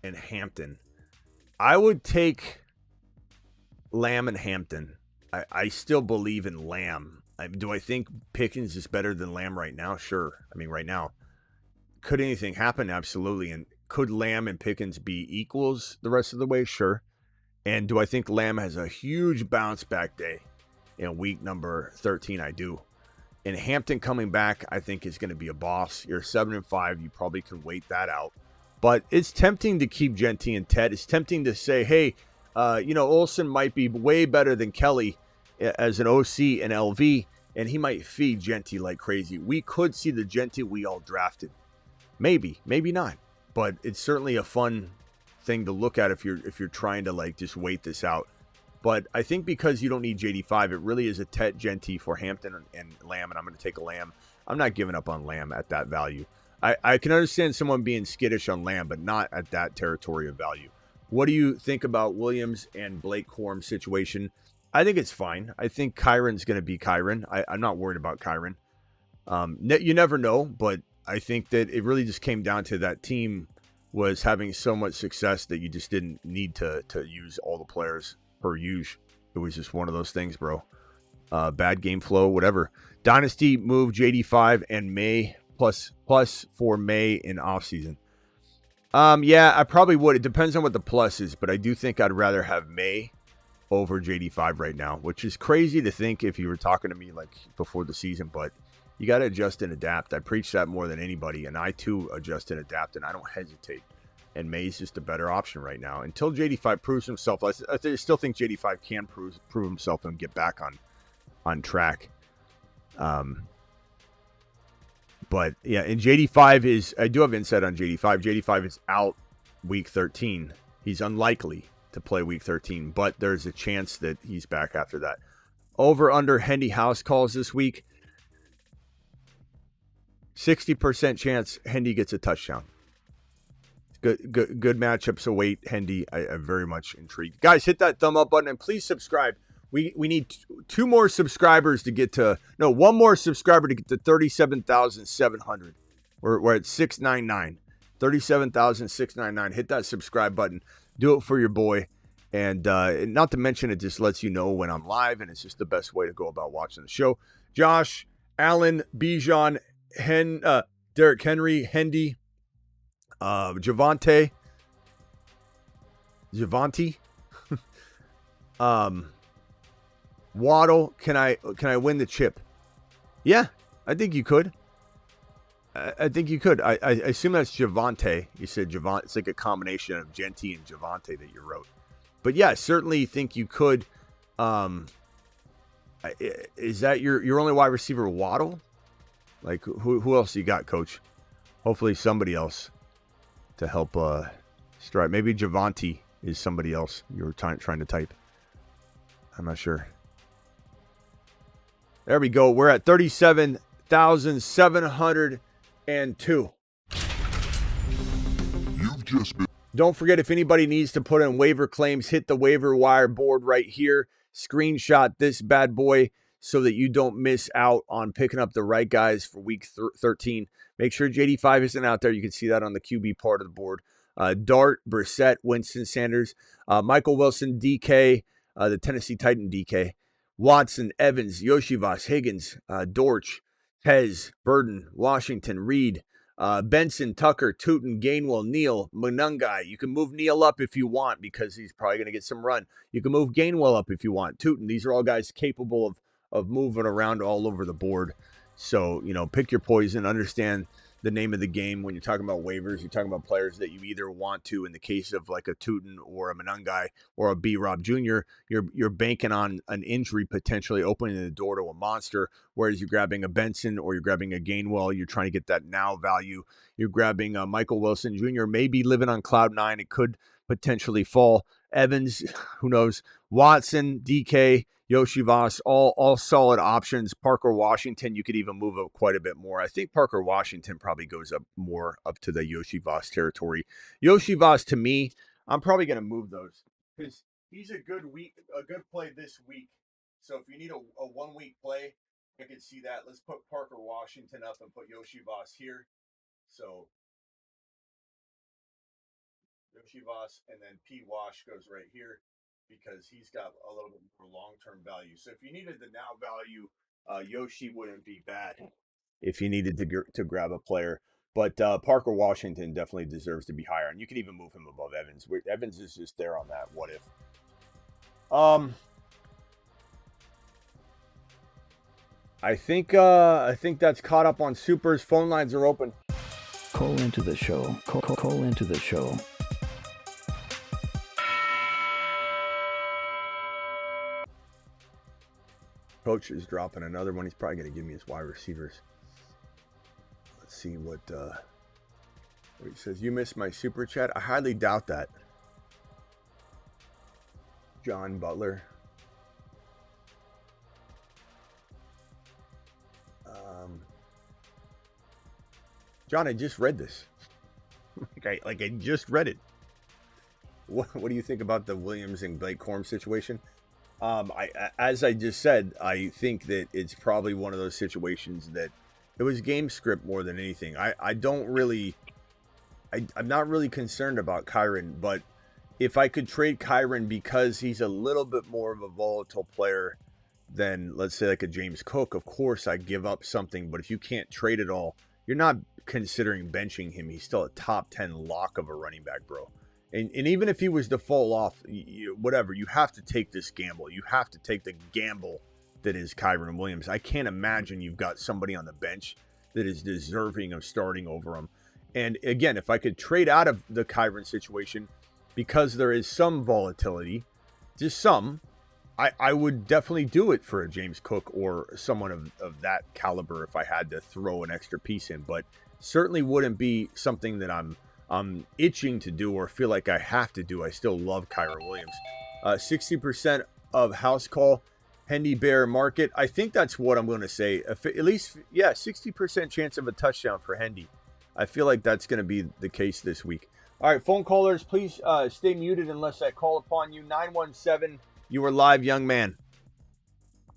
Speaker 1: and Hampton. I would take Lamb and Hampton. I still believe in Lamb. Do I think Pickens is better than Lamb right now? Sure. I mean, right now. Could anything happen? Absolutely. And could Lamb and Pickens be equals the rest of the way? Sure. And do I think Lamb has a huge bounce back day in week number 13? I do. And Hampton coming back, I think, is going to be a boss. You're 7-5. You probably can wait that out. But it's tempting to keep Genty and Ted. It's tempting to say, hey, Olsen might be way better than Kelly as an OC and LV, and he might feed Genty like crazy. We could see the Genty we all drafted. Maybe not. But it's certainly a fun thing to look at if you're trying to like just wait this out. But I think because you don't need JD5, it really is a Tet Genty for Hampton and Lamb, and I'm going to take a Lamb. I'm not giving up on Lamb at that value. I can understand someone being skittish on Lamb, but not at that territory of value. What do you think about Williams and Blake Corum's situation? I think it's fine. I think Kyron's going to be Kyron. I'm not worried about Kyron. You never know, but I think that it really just came down to that team was having so much success that you just didn't need to use all the players per usual. It was just one of those things, bro. Bad game flow, whatever. Dynasty move JD5 and May plus for May in offseason. Yeah, I probably would. It depends on what the plus is, but I do think I'd rather have May over JD5 right now, which is crazy to think if you were talking to me like before the season, but you got to adjust and adapt. I preach that more than anybody, and I too adjust and adapt, and I don't hesitate. And May's just a better option right now. Until JD5 proves himself, I still think JD5 can prove himself and get back on track. But yeah, and JD5 is, I do have insight on JD5. JD5 is out week 13. He's unlikely. to play week 13, but there's a chance that he's back after that. Over under Hendy house calls this week. 60% chance Hendy gets a touchdown. Good matchups await Hendy. I'm very much intrigued. Guys, hit that thumb up button and please subscribe. We need two more subscribers to get to, no, one more subscriber to get to 37,700. We're at 699. 37,699. Hit that subscribe button. Do it for your boy. And not to mention, it just lets you know when I'm live, and it's just the best way to go about watching the show. Josh, Allen, Bijan, Derrick Henry, Hendy, Javante, Waddle. Can I win the chip? Yeah, I think you could. I think you could. I assume that's Javante. You said Javante. It's like a combination of Genty and Javante that you wrote. But yeah, certainly think you could. Is that your only wide receiver, Waddle? Like, who else you got, Coach? Hopefully somebody else to help strike. Maybe Javante is somebody else you were trying to type. I'm not sure. There we go. We're at 37,702.
Speaker 2: You've just been.
Speaker 1: Don't forget, if anybody needs to put in waiver claims, hit the waiver wire board right here. Screenshot this bad boy so that you don't miss out on picking up the right guys for week 13. Make sure JD5 isn't out there. You can see that on the QB part of the board. Dart, Brissett, Winston Sanders, Michael Wilson, DK, the Tennessee Titan DK, Watson, Evans, Yoshivas, Higgins, Dortch, Hez, Burden, Washington, Reed, Benson, Tucker, Tootin, Gainwell, Neal, Munungai. You can move Neal up if you want because he's probably going to get some run. You can move Gainwell up if you want. Tootin, these are all guys capable of moving around all over the board. So, pick your poison, understand the name of the game. When you're talking about waivers, you're talking about players that you either want to, in the case of like a Tootin or a Munungai or a B-Rob Jr., you're banking on an injury potentially opening the door to a monster, whereas you're grabbing a Benson or you're grabbing a Gainwell, you're trying to get that now value. You're grabbing a Michael Wilson Jr., maybe living on cloud 9. It could potentially fall. Evans, who knows? Watson, DK, Yoshivas, all solid options. Parker Washington, you could even move up quite a bit more. I think Parker Washington probably goes up more up to the Yoshivas territory. Yoshivas, to me, I'm probably going to move those because he's a good play this week. So if you need a 1 week play, I can see that. Let's put Parker Washington up and put Yoshivas here. So Yoshivas and then P. Wash goes right here, because he's got a little bit more long-term value. So if you needed the now value, Yoshi wouldn't be bad if you needed to grab a player. But Parker Washington definitely deserves to be higher. And you can even move him above Evans. Evans is just there on that what if. I think that's caught up on supers. Phone lines are open.
Speaker 3: Call into the show. Call into the show.
Speaker 1: Coach is dropping another one. He's probably going to give me his wide receivers. Let's see what he says. You missed my super chat. I highly doubt that. John Butler. John, I just read this. I just read it. What do you think about the Williams and Blake Corum situation? As I just said, I think that it's probably one of those situations that it was game script more than anything. I'm not really concerned about Kyren, but if I could trade Kyren because he's a little bit more of a volatile player than, let's say, like a James Cook, of course I'd give up something. But if you can't trade it all, you're not considering benching him. He's still a top 10 lock of a running back, bro. And even if he was to fall off, whatever, you have to take this gamble. You have to take the gamble that is Kyren Williams. I can't imagine you've got somebody on the bench that is deserving of starting over him. And again, if I could trade out of the Kyren situation because there is some volatility, just some, I would definitely do it for a James Cook or someone of that caliber if I had to throw an extra piece in. But certainly wouldn't be something that I'm I'm itching to do or feel like I have to do. I still love Kyler Williams. 60% of house call, Hendy Bear market. I think that's what I'm going to say. At least, 60% chance of a touchdown for Hendy. I feel like that's going to be the case this week. All right, phone callers, please stay muted unless I call upon you. 917, you are live, young man.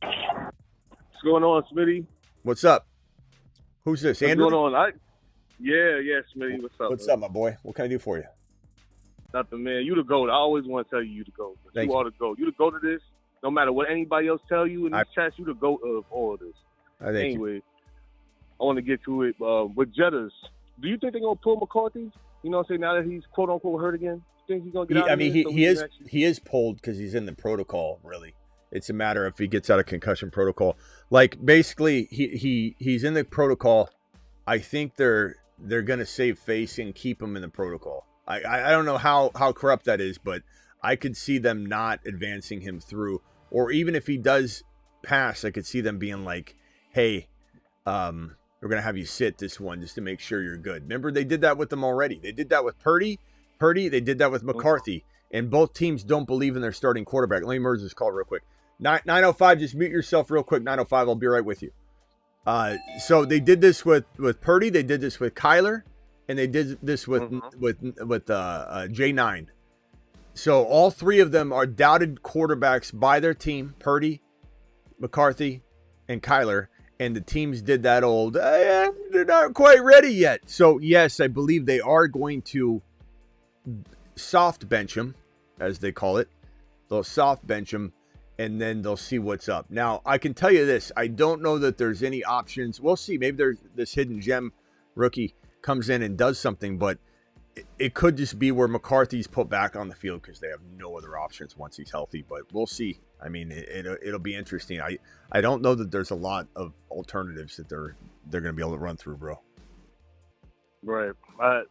Speaker 4: What's going on, Smitty?
Speaker 1: What's up? Who's this, Andrew?
Speaker 4: What's going on? Yeah, Smitty. What's up?
Speaker 1: What's up, my boy? What can I do for you?
Speaker 4: Nothing, man. You the GOAT. I always want to tell you the GOAT.
Speaker 1: Thank
Speaker 4: you
Speaker 1: you.
Speaker 4: are the GOAT. You the GOAT of this. No matter what anybody else tell you in these chats, you the GOAT of all of this. Anyway, I want to get to it. With Jettas, do you think they're going to pull McCarthy? You know what I'm saying? Now that he's quote-unquote hurt again? You think he's going to get out of here?
Speaker 1: He is pulled because he's in the protocol, really. It's a matter of if he gets out of concussion protocol. Like, basically, he's in the protocol. I think they're going to save face and keep him in the protocol. I don't know how corrupt that is, but I could see them not advancing him through. Or even if he does pass, I could see them being like, hey, we're going to have you sit this one just to make sure you're good. Remember, they did that with them already. They did that with Purdy. They did that with McCarthy. And both teams don't believe in their starting quarterback. Let me merge this call real quick. 905, just mute yourself real quick. 905, I'll be right with you. So they did this with Purdy. They did this with Kyler. And they did this with J9. So all three of them are doubted quarterbacks by their team, Purdy, McCarthy, and Kyler. And the teams did that old, they're not quite ready yet. So, yes, I believe they are going to soft bench him, as they call it. They'll soft bench him, and then they'll see what's up. Now, I can tell you this. I don't know that there's any options. We'll see. Maybe there's this hidden gem rookie comes in and does something, but it could just be where McCarthy's put back on the field because they have no other options once he's healthy. But we'll see. I mean, it'll be interesting. I don't know that there's a lot of alternatives that they're going to be able to run through, bro.
Speaker 4: Right.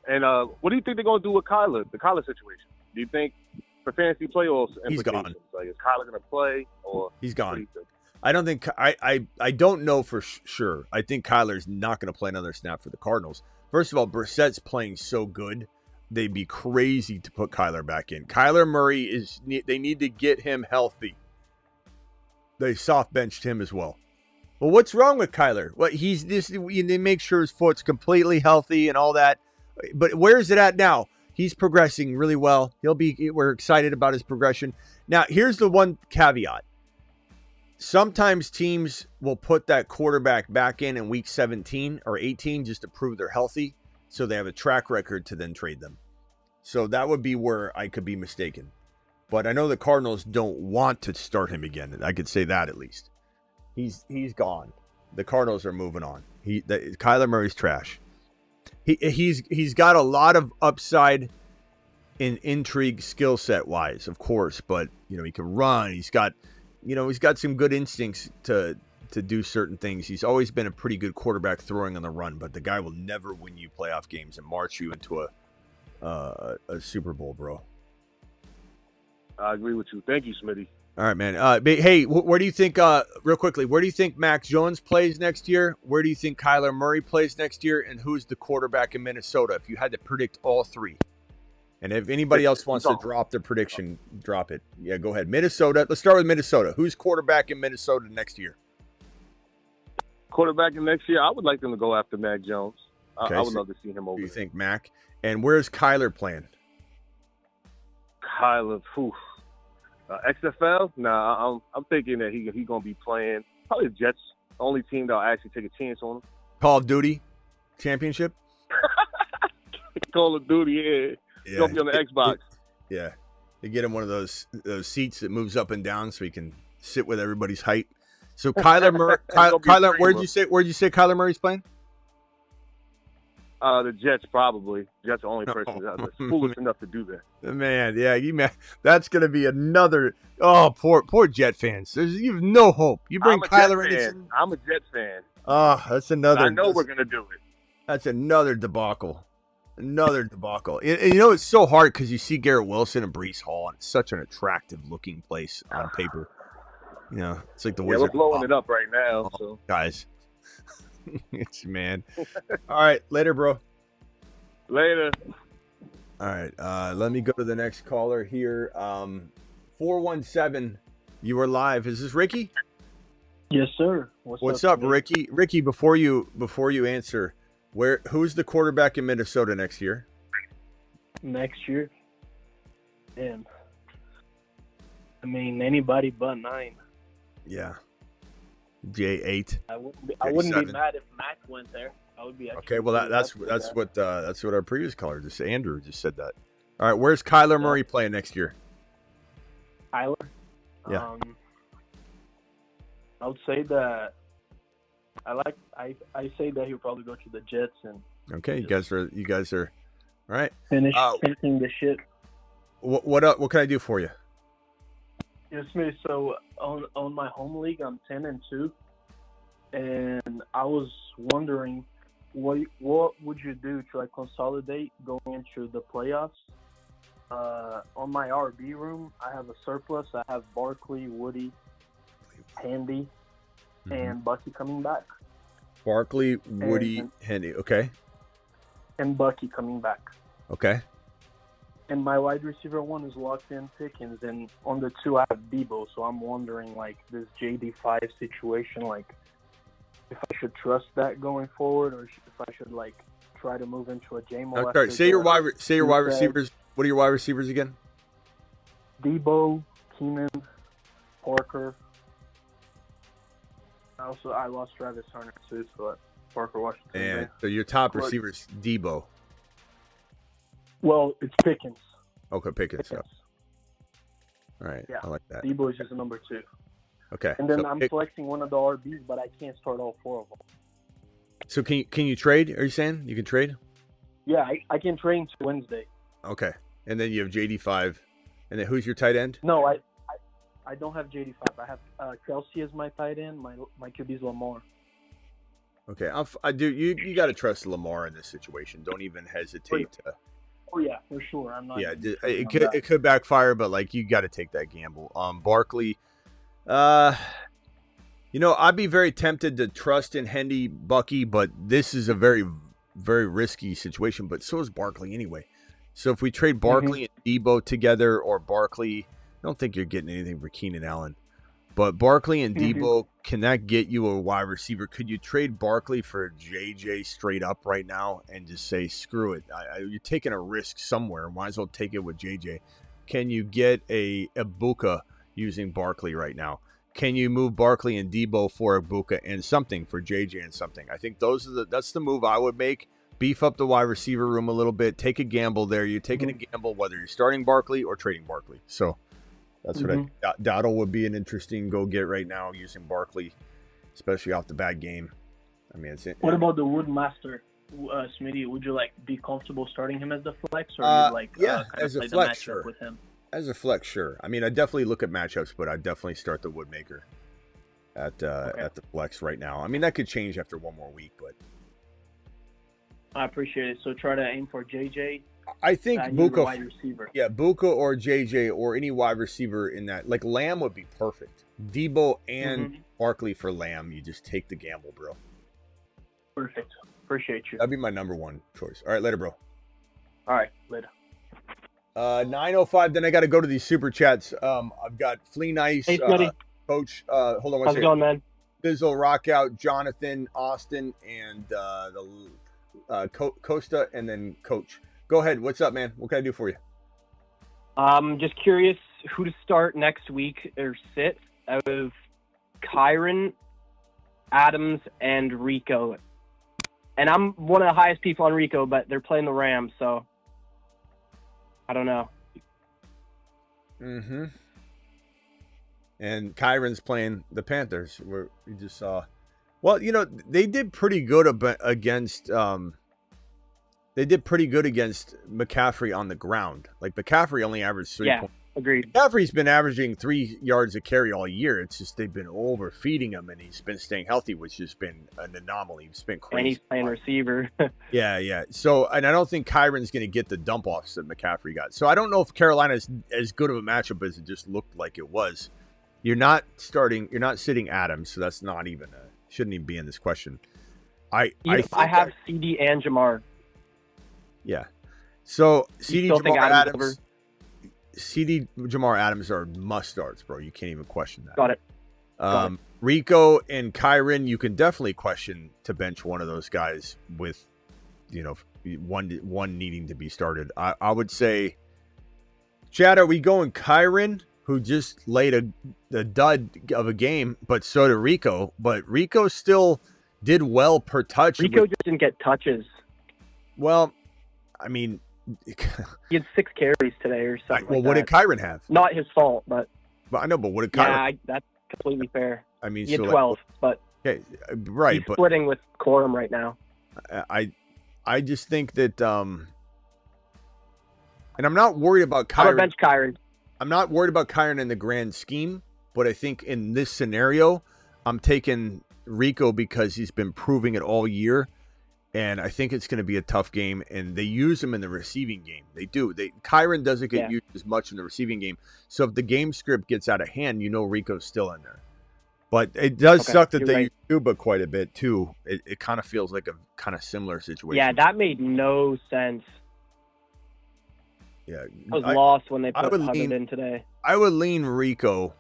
Speaker 4: And what do you think they're going to do with Kyler, the Kyler situation? Do you think for fantasy playoffs
Speaker 1: he's gone?
Speaker 4: Like, is Kyler going to play or
Speaker 1: he's gone? I don't think I don't know for sure. I think Kyler's not going to play another snap for the Cardinals. First of all, Brissett's playing so good. They'd be crazy to put Kyler back in. Kyler Murray they need to get him healthy. They soft benched him as well. Well, what's wrong with Kyler? Well, they make sure his foot's completely healthy and all that. But where is it at now? He's progressing really well. We're excited about his progression. Now, here's the one caveat. Sometimes teams will put that quarterback back in week 17 or 18 just to prove they're healthy, so they have a track record to then trade them. So that would be where I could be mistaken. But I know the Cardinals don't want to start him again. I could say that at least. He's gone. The Cardinals are moving on. Kyler Murray's trash. He's got a lot of upside in intrigue skill set wise, of course, but he can run. He's got some good instincts to do certain things. He's always been a pretty good quarterback throwing on the run, but the guy will never win you playoff games and march you into a Super Bowl, bro.
Speaker 4: I agree with you. Thank you, Smitty.
Speaker 1: All right, man. Hey, where do you think, real quickly, where do you think Mac Jones plays next year? Where do you think Kyler Murray plays next year? And who's the quarterback in Minnesota? If you had to predict all three. And if anybody else wants to drop their prediction, drop it. Yeah, go ahead. Minnesota. Let's start with Minnesota. Who's quarterback in Minnesota next year?
Speaker 4: Quarterback in next year, I would like them to go after Mac Jones.
Speaker 1: Okay,
Speaker 4: I would love to see him over
Speaker 1: there. You
Speaker 4: there.
Speaker 1: think Mac? And where's Kyler playing?
Speaker 4: Kyler, XFL? Nah, I'm thinking that he going to be playing probably the Jets, the only team that'll actually take a chance on him.
Speaker 1: Call of Duty championship?
Speaker 4: Call of Duty, yeah. He's going to be on the Xbox.
Speaker 1: Yeah. They get him one of those seats that moves up and down so he can sit with everybody's height. So Kyler Murray, where'd you say Kyler Murray's playing?
Speaker 4: The Jets, probably. Jets the only person that's foolish enough to do that.
Speaker 1: Man, yeah, that's going to be another. Oh, poor Jet fans. You have no hope. You bring Kyler in.
Speaker 4: I'm a Jets fan.
Speaker 1: Oh, that's another.
Speaker 4: I know we're going to do it.
Speaker 1: That's another debacle. Another debacle. And it's so hard because you see Garrett Wilson and Breece Hall, and it's such an attractive looking place on paper. It's like the Wizard.
Speaker 4: We're blowing it up right now. So.
Speaker 1: Guys. It's man. All right. Later, bro.
Speaker 4: Later.
Speaker 1: All right. Let me go to the next caller here. 417. You are live. Is this Ricky?
Speaker 5: Yes, sir.
Speaker 1: What's up, Ricky? Ricky, before you answer, who's the quarterback in Minnesota next year?
Speaker 5: Next year? Damn. I mean, anybody but 9.
Speaker 1: Yeah. J8.
Speaker 5: I wouldn't be mad if Mac went there. I would be
Speaker 1: okay. Well, that's what our previous caller just said. Andrew just said that. All right. Where's Kyler Murray playing next year?
Speaker 5: Kyler?
Speaker 1: Yeah.
Speaker 5: I would say that I say that he'll probably go to the Jets and.
Speaker 1: Okay, you guys are all right.
Speaker 5: Finish taking the shit.
Speaker 1: What can I do for you?
Speaker 5: Yes, Smitty. So on my home league, I'm 10-2, and I was wondering what would you do to consolidate going into the playoffs? On my RB room, I have a surplus. I have Barkley, Woody, Handy, and Bucky coming back.
Speaker 1: Barkley, Woody, Handy. Okay. And
Speaker 5: Bucky coming back.
Speaker 1: Okay.
Speaker 5: And my wide receiver one is locked in Pickens, and on the 2 I have Debo. So I'm wondering, this JD5 situation, if I should trust that going forward, or if I should try to move into a JMO.
Speaker 1: Okay. Say your wide receivers. What are your wide receivers again?
Speaker 5: Debo, Keenan, Parker. I lost Travis Hunter too, so Parker Washington.
Speaker 1: And so your top receivers, Debo.
Speaker 5: Well, it's Pickens.
Speaker 1: Okay, Pickens. Yeah. All right,
Speaker 5: yeah.
Speaker 1: I like that.
Speaker 5: Debo is just a number 2.
Speaker 1: Okay.
Speaker 5: And then I'm selecting one of the RBs, but I can't start all 4 of them.
Speaker 1: So can you trade? Are you saying you can trade?
Speaker 5: Yeah, I can trade until Wednesday.
Speaker 1: Okay, and then you have JD5, and then who's your tight end?
Speaker 5: No, I don't have JD5. I have Kelsey as my tight end. My QB is Lamar.
Speaker 1: Okay, I do. You got to trust Lamar in this situation. Don't even hesitate to.
Speaker 5: Oh yeah, for sure. I'm not.
Speaker 1: Yeah, it could backfire, but you got to take that gamble. Barkley, I'd be very tempted to trust in Hendy, Bucky, but this is a very, very risky situation. But so is Barkley anyway. So if we trade Barkley and Debo together, or Barkley, I don't think you're getting anything for Keenan Allen. But Barkley and Debo, can that get you a wide receiver? Could you trade Barkley for JJ straight up right now and just say, screw it? You're taking a risk somewhere. Might as well take it with JJ. Can you get a Ibuka using Barkley right now? Can you move Barkley and Debo for Ibuka and something for JJ and something? I think that's the move I would make. Beef up the wide receiver room a little bit. Take a gamble there. You're taking a gamble whether you're starting Barkley or trading Barkley. So that's what Dowdle would be an interesting go get right now using Barkley, especially off the bad game. I mean,
Speaker 5: what about the Woodmaster, Smitty? Would you be comfortable starting him as the flex, or
Speaker 1: as a flex, sure. With him? As a flex, sure. I mean, I definitely look at matchups, but I definitely start the Woodmaker at the flex right now. I mean, that could change after one more week, but
Speaker 5: I appreciate it. So try to aim for JJ.
Speaker 1: I think Buka,
Speaker 5: wide receiver.
Speaker 1: Yeah, Buka or JJ or any wide receiver in that. Lamb would be perfect. Debo and Barkley for Lamb. You just take the gamble, bro.
Speaker 5: Perfect. Appreciate you.
Speaker 1: That'd be my number one choice. All right, later, bro.
Speaker 5: All right, later.
Speaker 1: 9:05. Then I got to go to these super chats. I've got Flea Nice,
Speaker 5: hey,
Speaker 1: Coach. Hold on one second.
Speaker 5: How's it going, man?
Speaker 1: Bizzle, Rockout, Jonathan, Austin, and Costa, and then Coach. Go ahead. What's up, man? What can I do for you?
Speaker 6: Just curious who to start next week or sit out of Kyron, Adams, and Rico. And I'm one of the highest people on Rico, but they're playing the Rams, so I don't know.
Speaker 1: And Kyron's playing the Panthers, where we just saw. Well, they did pretty good against. They did pretty good against McCaffrey on the ground. McCaffrey only averaged 3 points.
Speaker 6: Agreed.
Speaker 1: McCaffrey's been averaging 3 yards a carry all year. It's just they've been overfeeding him, and he's been staying healthy, which has been an anomaly. He's been crazy.
Speaker 6: And he's playing receiver.
Speaker 1: Yeah. So, and I don't think Kyron's going to get the dump offs that McCaffrey got. So I don't know if Carolina's as good of a matchup as it just looked like it was. You're not sitting Adams, so that's not even shouldn't even be in this question. I have
Speaker 6: CD and Jamar.
Speaker 1: Yeah. So
Speaker 6: CD Jamar
Speaker 1: Adams are must starts, bro. You can't even question that.
Speaker 6: Got it.
Speaker 1: Rico and Kyren, you can definitely question to bench one of those guys with, one needing to be started. I would say, Chad, are we going Kyren, who just laid a dud of a game, but so did Rico. But Rico still did well per touch.
Speaker 6: Rico just didn't get touches.
Speaker 1: Well, I mean,
Speaker 6: he had 6 carries today or something.
Speaker 1: Well, what did Kyren have?
Speaker 6: Not his fault, but
Speaker 1: I know. But what did Kyren?
Speaker 6: Yeah, that's completely fair.
Speaker 1: I mean,
Speaker 6: he had 12, but
Speaker 1: okay, right.
Speaker 6: He's splitting with Corum right now.
Speaker 1: I just think that, and I'm not worried about Kyren.
Speaker 6: I'm gonna bench Kyren.
Speaker 1: I'm not worried about Kyren in the grand scheme, but I think in this scenario, I'm taking Rico because he's been proving it all year. And I think it's going to be a tough game, and they use him in the receiving game. They do. Kyren doesn't get used as much in the receiving game. So if the game script gets out of hand, Rico's still in there. But it does suck that they use Cuba quite a bit, too. It kind of feels like a kind of similar situation.
Speaker 6: Yeah, that made no sense.
Speaker 1: Yeah,
Speaker 6: I was lost when they put Hubbard in today.
Speaker 1: I would lean Rico,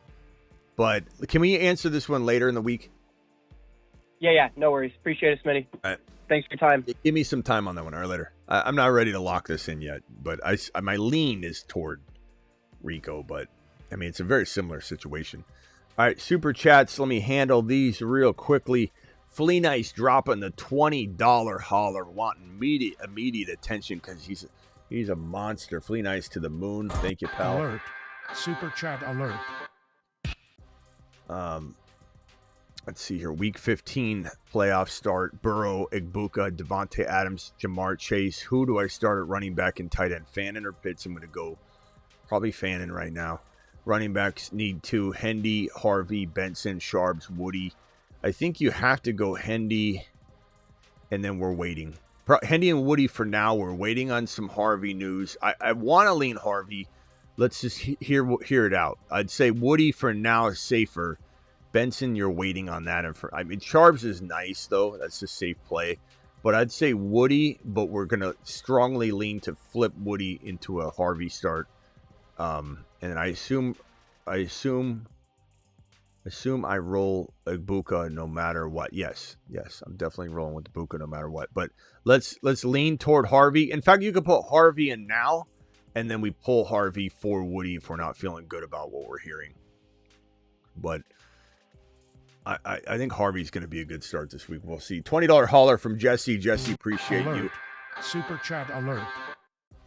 Speaker 1: but can we answer this one later in the week?
Speaker 6: Yeah, no worries. Appreciate it, Smitty.
Speaker 1: All right.
Speaker 6: Thanks for your time.
Speaker 1: Give me some time on that one or later. I'm not ready to lock this in yet, but my lean is toward Rico, but I mean, it's a very similar situation. All right, super chats. Let me handle these real quickly. Flea Nice dropping the $20 holler, wanting immediate attention because he's a monster. Flea Nice to the moon. Thank you, pal.
Speaker 7: Alert. Super chat alert.
Speaker 1: Let's see here. Week 15 playoff start. Burrow, Igbuka, Devontae Adams, Jamar Chase. Who do I start at running back and tight end? Fannin or Pitts? I'm going to go probably Fannin right now. Running backs need 2. Hendy, Harvey, Benson, Sharps, Woody. I think you have to go Hendy, and then we're waiting. Hendy and Woody for now. We're waiting on some Harvey news. I want to lean Harvey. Let's just hear it out. I'd say Woody for now is safer. Benson, you're waiting on that. Sharps is nice, though. That's a safe play. But I'd say Woody, but we're going to strongly lean to flip Woody into a Harvey start. And I assume I roll Igbuka no matter what. Yes, I'm definitely rolling with Igbuka no matter what. But let's lean toward Harvey. In fact, you could put Harvey in now, and then we pull Harvey for Woody if we're not feeling good about what we're hearing. But I think Harvey's going to be a good start this week. We'll see. $20 holler from Jesse. Jesse, appreciate
Speaker 7: alert.
Speaker 1: you.
Speaker 7: Super chat alert.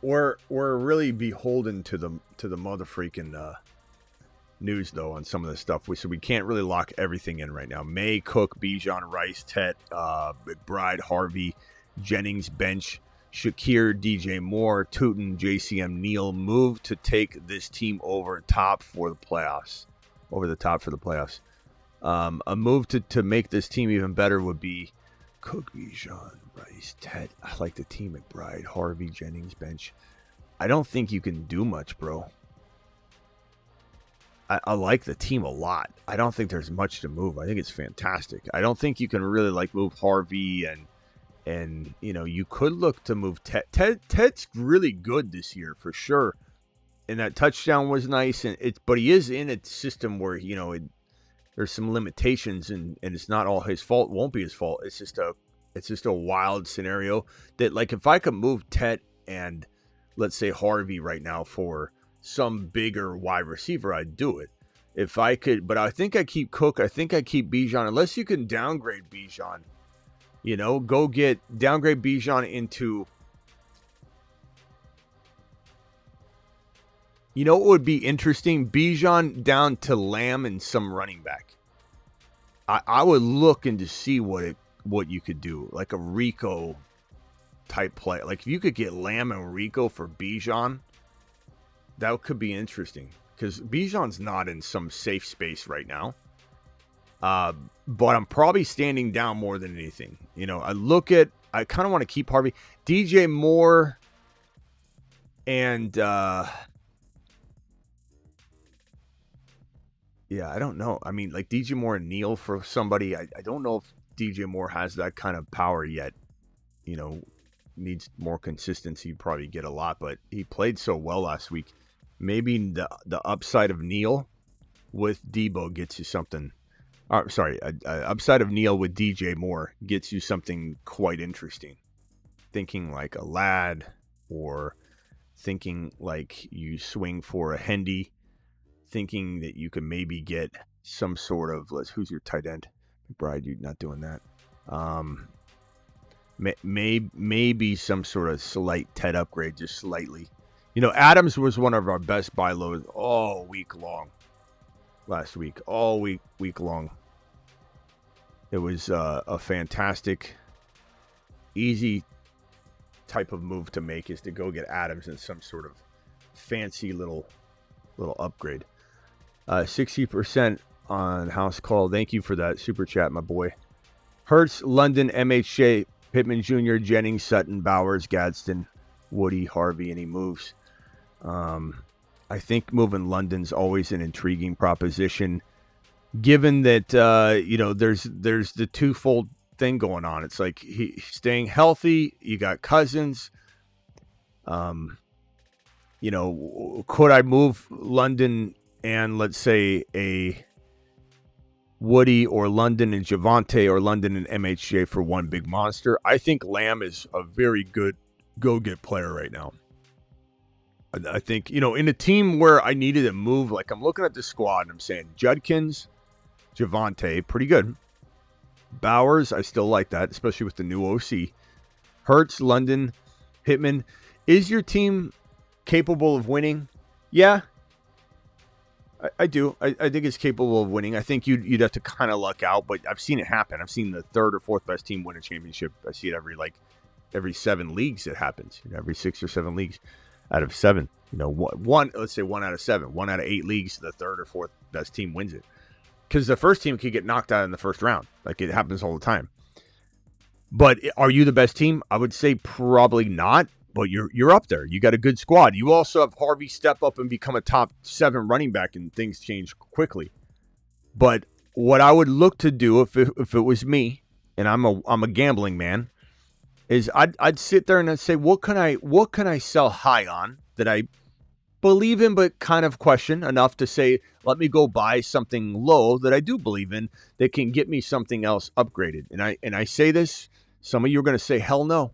Speaker 1: We're really beholden to the mother freaking news though on some of this stuff. So we can't really lock everything in right now. May, Cook, Bijan, Rice, Tet, McBride, Harvey, Jennings, Bench, Shakir, DJ Moore, Tootin, JCM, Neal move to take this team over the top for the playoffs. A move to make this team even better would be Cook, Bijan, Rice, Ted. I like the team. McBride, Harvey, Jennings, Bench. I don't think you can do much, bro. I like the team a lot. I don't think there's much to move. I think it's fantastic. I don't think you can really move Harvey and you could look to move Ted. Ted's really good this year for sure. And that touchdown was nice, but he is in a system where there's some limitations, and it's not all his fault. It won't be his fault. It's just a wild scenario that, if I could move Tet and let's say Harvey right now for some bigger wide receiver, I'd do it. If I could, but I think I keep Cook. I think I keep Bijan, unless you can downgrade Bijan. Downgrade Bijan into. What would be interesting? Bijan down to Lamb and some running back. I would look into see what you could do, like a Rico type play. Like if you could get Lamb and Rico for Bijan, that could be interesting because Bijan's not in some safe space right now. But I'm probably standing down more than anything. I kind of want to keep Harvey, DJ Moore, and. Yeah, I don't know. I mean, DJ Moore and Neal for somebody. I don't know if DJ Moore has that kind of power yet. needs more consistency. He'd probably get a lot, but he played so well last week. Maybe the upside of Neal with Debo gets you something. Upside of Neal with DJ Moore gets you something quite interesting. Thinking like a Lad, or thinking like you swing for a Hendy, thinking that you could maybe get some sort of, who's your tight end? McBride, you're not doing that. Maybe some sort of slight Ted upgrade, just slightly. Adams was one of our best buy lows all week long. Last week, all week long. It was a fantastic, easy type of move to make, is to go get Adams in some sort of fancy little upgrade. 60% on house call. Thank you for that super chat, my boy. Hurts, London, MHJ, Pittman Jr., Jennings, Sutton, Bowers, Gadsden, Woody, Harvey, any moves. I think moving London's always an intriguing proposition, given that there's the twofold thing going on. It's like he's staying healthy. You got Cousins. Could I move London and, let's say, a Woody or London and Javonte, or London and MHJ for one big monster? I think Lamb is a very good go-get player right now. I think, in a team where I needed a move, like I'm looking at the squad and I'm saying Judkins, Javonte, pretty good. Bowers, I still like that, especially with the new OC. Hurts, London, Pittman. Is your team capable of winning? Yeah, I do. I think it's capable of winning. I think you'd have to kind of luck out, but I've seen it happen. I've seen the third or fourth best team win a championship. I see it every 7 leagues it happens. Every 6 or 7 leagues out of 7. Let's say 1 out of 7. 1 out of 8 leagues, the third or fourth best team wins it. Because the first team could get knocked out in the first round. Like, it happens all the time. But are you the best team? I would say probably not. But you're up there. You got a good squad. You also have Harvey step up and become a top 7 running back, and things change quickly. But what I would look to do if it was me, and I'm a gambling man, is I'd sit there and I'd say, what can I sell high on that I believe in but kind of question enough to say, let me go buy something low that I do believe in that can get me something else upgraded. And I say this, some of you are going to say, hell no.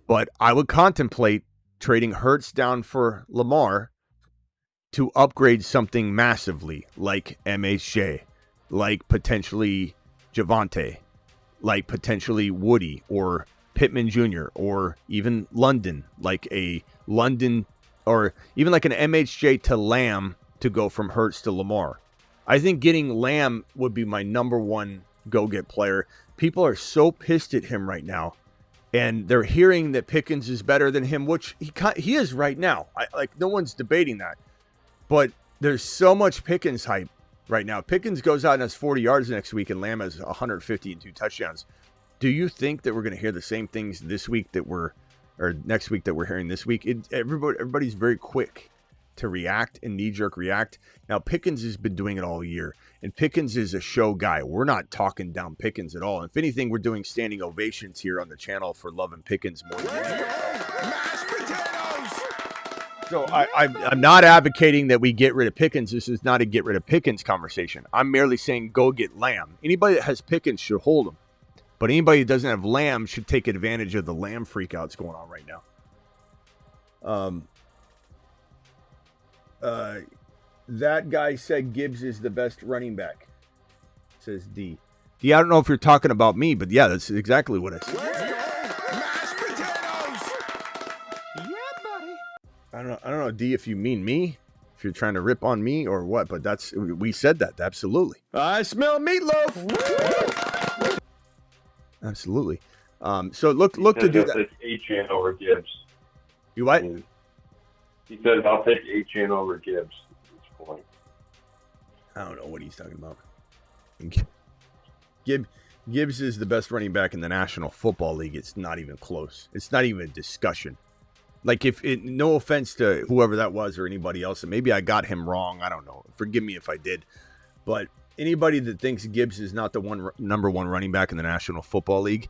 Speaker 1: But I would contemplate trading Hurts down for Lamar to upgrade something massively, like MHJ, like potentially Javonte, like potentially Woody or Pittman Jr., or even London, like a London, or even like an MHJ to Lamb to go from Hurts to Lamar. I think getting Lamb would be my number one go-get player. People are so pissed at him right now. And they're hearing that Pickens is better than him, which he is right now. No one's debating that. But there's so much Pickens hype right now. Pickens goes out and has 40 yards next week, and Lamb has 150 and 2 touchdowns. Do you think that we're going to hear the same things next week that we're hearing this week? Everybody's very quick to react and knee-jerk react. Now, Pickens has been doing it all year, and Pickens is a show guy. We're not talking down Pickens at all. If anything, we're doing standing ovations here on the channel for loving Pickens more than
Speaker 2: Mashed potatoes!
Speaker 1: So I'm not advocating that we get rid of Pickens. This is not a get rid of Pickens conversation. I'm merely saying go get Lamb. Anybody that has Pickens should hold him. But anybody that doesn't have Lamb should take advantage of the Lamb freakouts going on right now. That guy said Gibbs is the best running back, says D. D, I don't know if you're talking about me, but yeah, that's exactly what I said.
Speaker 2: Mashed potatoes!
Speaker 1: I don't know, D, if you mean me, if you're trying to rip on me or what, but we said that, absolutely. I smell meatloaf! Absolutely. So look to do that.
Speaker 8: I'll take Achane over Gibbs.
Speaker 1: You what?
Speaker 8: He says, I'll take Achane over Gibbs at this point.
Speaker 1: I don't know what he's talking about. Gibbs is the best running back in the National Football League. It's not even close. It's not even a discussion. Like, no offense to whoever that was or anybody else, and maybe I got him wrong. I don't know. Forgive me if I did. But anybody that thinks Gibbs is not the number one running back in the National Football League,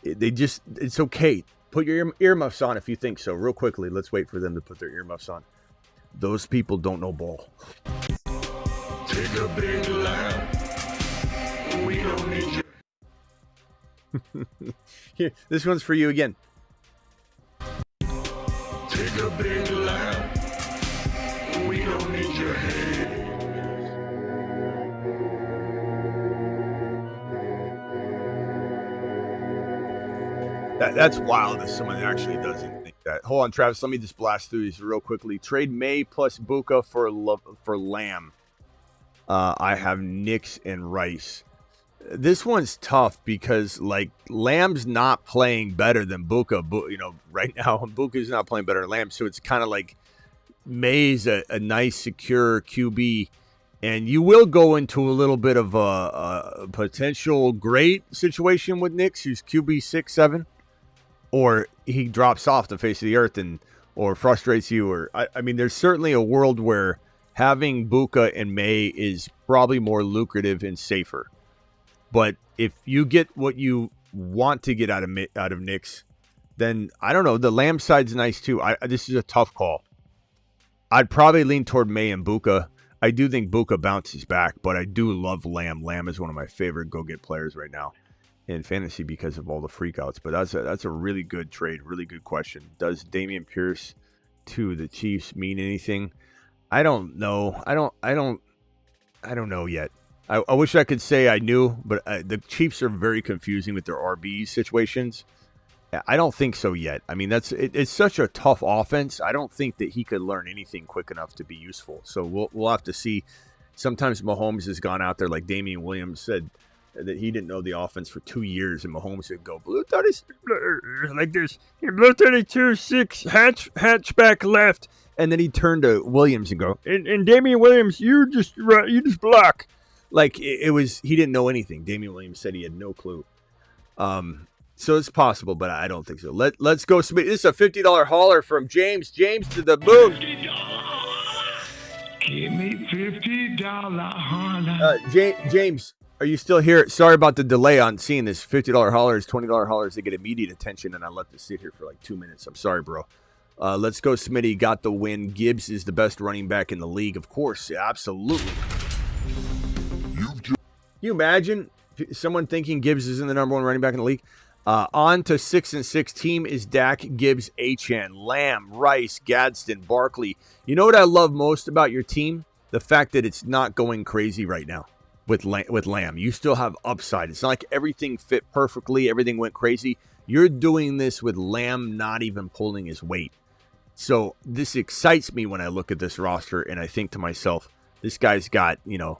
Speaker 1: it's okay. Put your earmuffs on if you think so. Real quickly, let's wait for them to put their earmuffs on. Those people don't know ball.
Speaker 2: Take a big lap. We don't need you.
Speaker 1: Here, this one's for you again.
Speaker 2: Take a big lap. We don't need your head.
Speaker 1: That's wild if someone actually doesn't think that. Hold on, Travis. Let me just blast through these real quickly. Trade May plus Buka for Lamb. I have Nix and Rice. This one's tough because, like, Lamb's not playing better than Buka. Right now, Buka's not playing better than Lamb. So it's kind of like May's a nice, secure QB. And you will go into a little bit of a potential great situation with Nix, who's QB 6-7. Or he drops off the face of the earth or frustrates you. Or I mean, there's certainly a world where having Buka and May is probably more lucrative and safer. But if you get what you want to get out of Nix, then I don't know. The Lamb side's nice too. This is a tough call. I'd probably lean toward May and Buka. I do think Buka bounces back, but I do love Lamb. Lamb is one of my favorite go-get players right now in fantasy because of all the freakouts. But that's a really good trade, really good question. Does Dameon Pierce to the Chiefs mean anything? I don't know. I don't know yet. I wish I could say I knew, but the Chiefs are very confusing with their RB situations. I don't think so yet. I mean, it's such a tough offense. I don't think that he could learn anything quick enough to be useful. So we'll have to see. Sometimes Mahomes has gone out there, like Damian Williams said, that he didn't know the offense for 2 years, and Mahomes would go, blue 36, like this, blue 32, 6, hatchback left, and then he'd turn to Williams and go, and Damian Williams, you just block. Like, it was, he didn't know anything. Damian Williams said he had no clue. So it's possible, but I don't think so. Let's go. This is a $50 hauler from James. James to the moon.
Speaker 2: Give me $50 hauler.
Speaker 1: James, are you still here? Sorry about the delay on seeing this. $50 haulers, $20 haulers. They get immediate attention, and I let this sit here for like 2 minutes. I'm sorry, bro. Let's go. Smitty got the win. Gibbs is the best running back in the league. Of course, absolutely. Can you imagine someone thinking Gibbs isn't the number one running back in the league? On to 6-6. Team is Dak, Gibbs, Achane, Lamb, Rice, Gadsden, Barkley. You know what I love most about your team? The fact that it's not going crazy right now with Lamb. You still have upside. It's not like everything fit perfectly, everything went crazy. You're doing this with Lamb not even pulling his weight. So this excites me when I look at this roster and I think to myself, this guy's got, and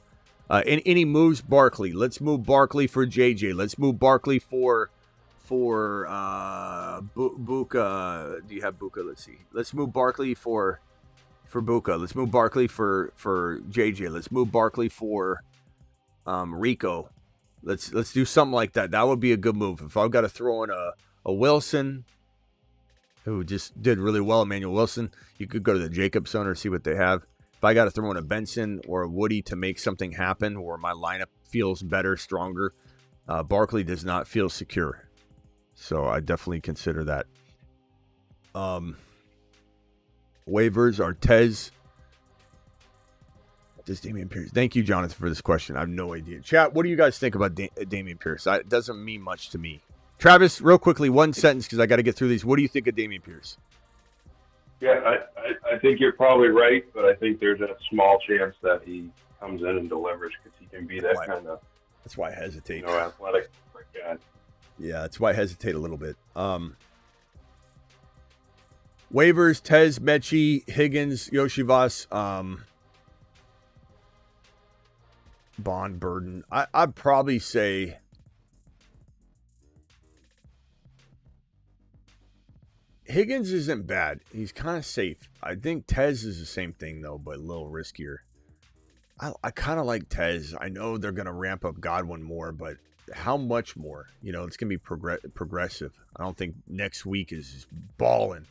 Speaker 1: he moves Barkley. Let's move Barkley for JJ. Let's move Barkley for Buka. Do you have Buka? Let's see. Let's move Barkley for Buka. Let's move Barkley for JJ. Let's move Barkley for Rico. Let's do something like that. That would be a good move. If I've got to throw in a Wilson, who just did really well, Emmanuel Wilson, you could go to the Jacobs Center, see what they have. If I got to throw in a Benson or a Woody to make something happen where my lineup feels better, stronger, Barkley does not feel secure. So I definitely consider that. Waivers are Tez. Does Dameon Pierce? Thank you, Jonathan, for this question. I have no idea. Chat, what do you guys think about Dameon Pierce? It doesn't mean much to me. Travis, real quickly, one sentence because I got to get through these. What do you think of Dameon Pierce?
Speaker 8: Yeah, I think you're probably right, but I think there's a small chance that he comes in and delivers because he can be that kind of.
Speaker 1: That's why I hesitate.
Speaker 8: Athletic guy.
Speaker 1: Yeah, that's why I hesitate a little bit. Waivers: Tez, Mechie, Higgins, Yoshivas, Bond, Burden. I'd probably say Higgins isn't bad. He's kind of safe. I think Tez is the same thing, though, but a little riskier. I kind of like Tez. I know they're going to ramp up Godwin more, but how much more? It's going to be progressive. I don't think next week is just balling.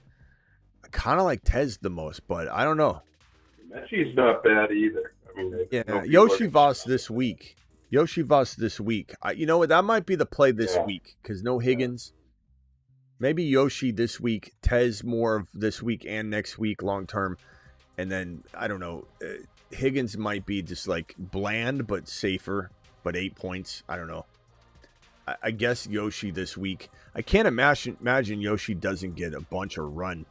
Speaker 1: I kind of like Tez the most, but I don't know.
Speaker 8: Mechie's not bad either. I mean,
Speaker 1: Yoshivas this week. You know what? That might be the play this week because no Higgins. Maybe Yoshi this week, Tez more of this week and next week long term. And then, I don't know, Higgins might be just like bland but safer, but 8 points. I don't know. I guess Yoshi this week. I can't imagine Yoshi doesn't get a bunch of run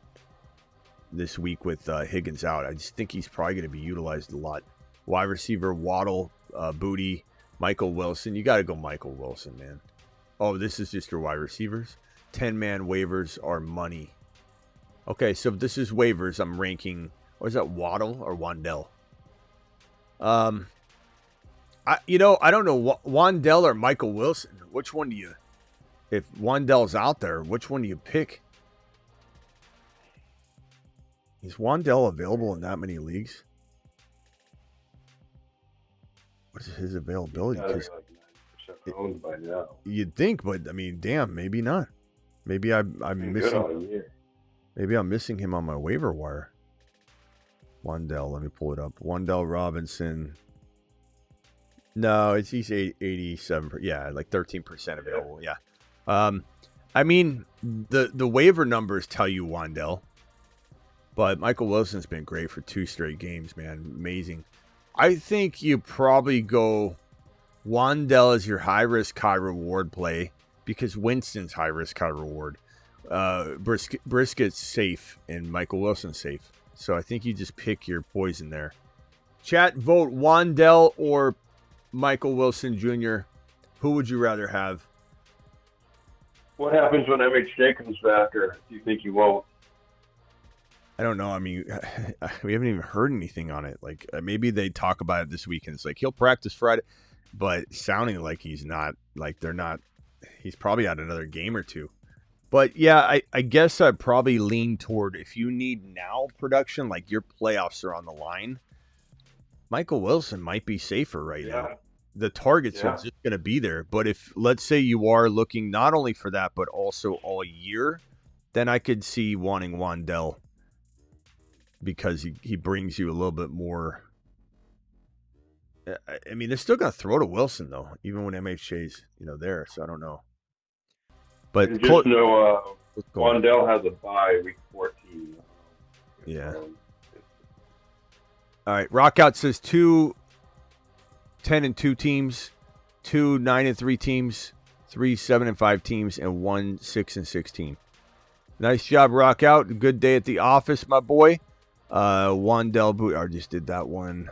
Speaker 1: this week with Higgins out. I just think he's probably going to be utilized a lot. Wide receiver, Waddle, Booty, Michael Wilson. You got to go Michael Wilson, man. Oh, this is just your wide receivers? 10-man waivers are money. Okay, so if this is waivers, I'm ranking... Or is that Waddle or Wandell? I don't know. Wandell or Michael Wilson. Which one do you... If Wandell's out there, which one do you pick? Is Wandell available in that many leagues? What is his availability?
Speaker 8: Like 90% owned by now.
Speaker 1: You'd think, but I mean, damn, maybe not. Maybe I'm missing. Maybe I'm missing him on my waiver wire. Wandell, let me pull it up. Wandell Robinson. No, he's 87. Yeah, like 13% available. Yeah. I mean, the waiver numbers tell you Wandell, but Michael Wilson's been great for 2 straight games, man. Amazing. I think you probably go Wandell as your high risk, high reward play because Winston's high risk, high reward. Brisket's safe and Michael Wilson's safe. So I think you just pick your poison there. Chat, vote Wandell or Michael Wilson Jr. Who would you rather have?
Speaker 8: What happens when MHJ comes back, or do you think he won't?
Speaker 1: I don't know. I mean, we haven't even heard anything on it. Like, maybe they talk about it this weekend. It's like, he'll practice Friday, but sounding like he's not, like they're not, he's probably out another game or two. But yeah, I guess I'd probably lean toward if you need now production, like your playoffs are on the line, Michael Wilson might be safer right now. The targets are just going to be there. But if, let's say you are looking not only for that, but also all year, then I could see wanting Wandell because he brings you a little bit more. I mean, they're still going to throw to Wilson, though, even when MHJ's, there. So I don't know. But
Speaker 8: you just know Wandell has a bye week 14.
Speaker 1: Yeah. All right. Rockout says 2 10-2 teams, 2 9-3 teams, 3 7-5 teams, and 1 6-6 team. Nice job, Rockout. Good day at the office, my boy. Wandell Boot. I just did that one.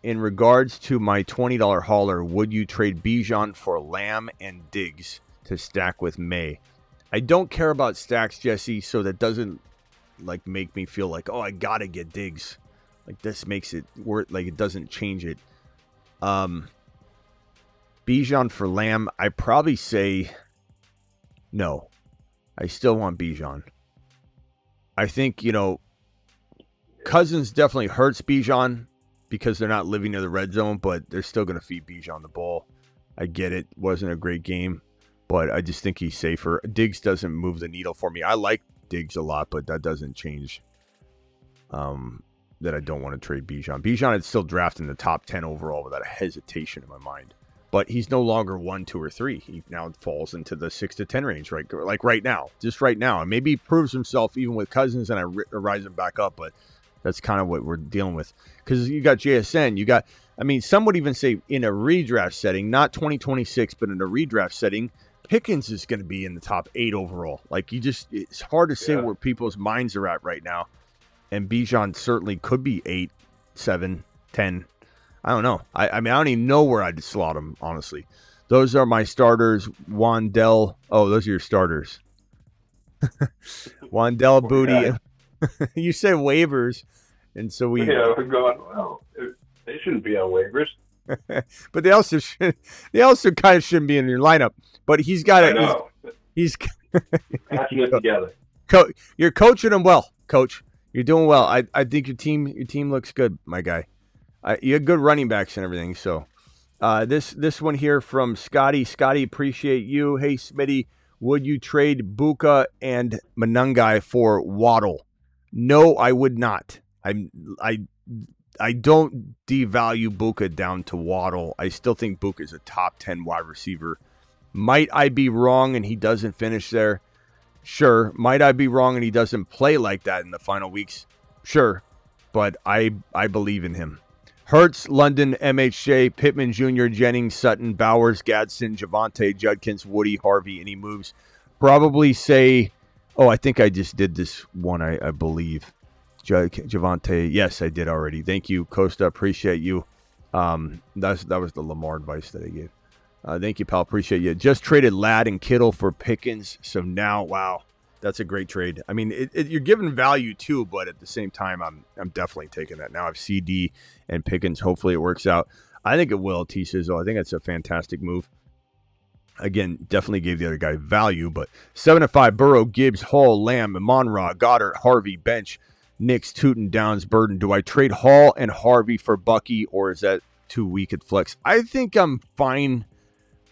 Speaker 1: In regards to my $20 hauler, would you trade Bijan for Lamb and Diggs to stack with May? I don't care about stacks, Jesse, so that doesn't make me feel like, oh, I gotta get Diggs. Like this makes it worth, like it doesn't change it. Bijan for Lamb, I probably say no. I still want Bijan. I think, Cousins definitely hurts Bijan because they're not living near the red zone, but they're still going to feed Bijan the ball. I get it. Wasn't a great game, but I just think he's safer. Diggs doesn't move the needle for me. I like Diggs a lot, but that doesn't change that I don't want to trade Bijan. Bijan is still drafted in the top 10 overall without a hesitation in my mind. But he's no longer 1, 2, or 3. He now falls into the 6 to 10 range, right? Like right now, just right now. And maybe he proves himself even with Cousins and I rise him back up, but that's kind of what we're dealing with. Because you got JSN, some would even say in a redraft setting, not 2026, but in a redraft setting, Pickens is going to be in the top 8 overall. It's hard to say where people's minds are at right now. And Bijan certainly could be 8, 7, 10. I don't know. I don't even know where I'd slot him, honestly. Those are my starters. Wandell. Oh, those are your starters. Wandell, Booty. You said waivers. And so we're
Speaker 8: going, well, they shouldn't be on waivers.
Speaker 1: But they also kind of shouldn't be in your lineup. But he's got it. He's
Speaker 8: patching it together.
Speaker 1: You're coaching him well, Coach. You're doing well. I think your team looks good, my guy. You had good running backs and everything. So this one here from Scotty. Scotty, appreciate you. Hey, Smitty, would you trade Buka and Manungai for Waddle? No, I would not. I don't devalue Buka down to Waddle. I still think Buka is a top 10 wide receiver. Might I be wrong and he doesn't finish there? Sure. Might I be wrong and he doesn't play like that in the final weeks? Sure. But I believe in him. Hurts, London, MHJ, Pittman Jr., Jennings, Sutton, Bowers, Gadsden, Javonte, Judkins, Woody, Harvey. Any moves? Probably say, I think I just did this one, I believe. Javonte, yes, I did already. Thank you, Costa. Appreciate you. That was the Lamar advice that I gave. Thank you, pal. Appreciate you. Just traded Ladd and Kittle for Pickens. So now, wow, that's a great trade. I mean, you're giving value too, but at the same time, I'm definitely taking that. Now I have CD and Pickens. Hopefully it works out. I think it will, T Sizzle. I think it's a fantastic move. Again, definitely gave the other guy value, but 7-5, Burrow, Gibbs, Hall, Lamb, Monra, Goddard, Harvey, Bench, Nix, Tootin, Downs, Burden. Do I trade Hall and Harvey for Bucky, or is that too weak at flex? I think I'm fine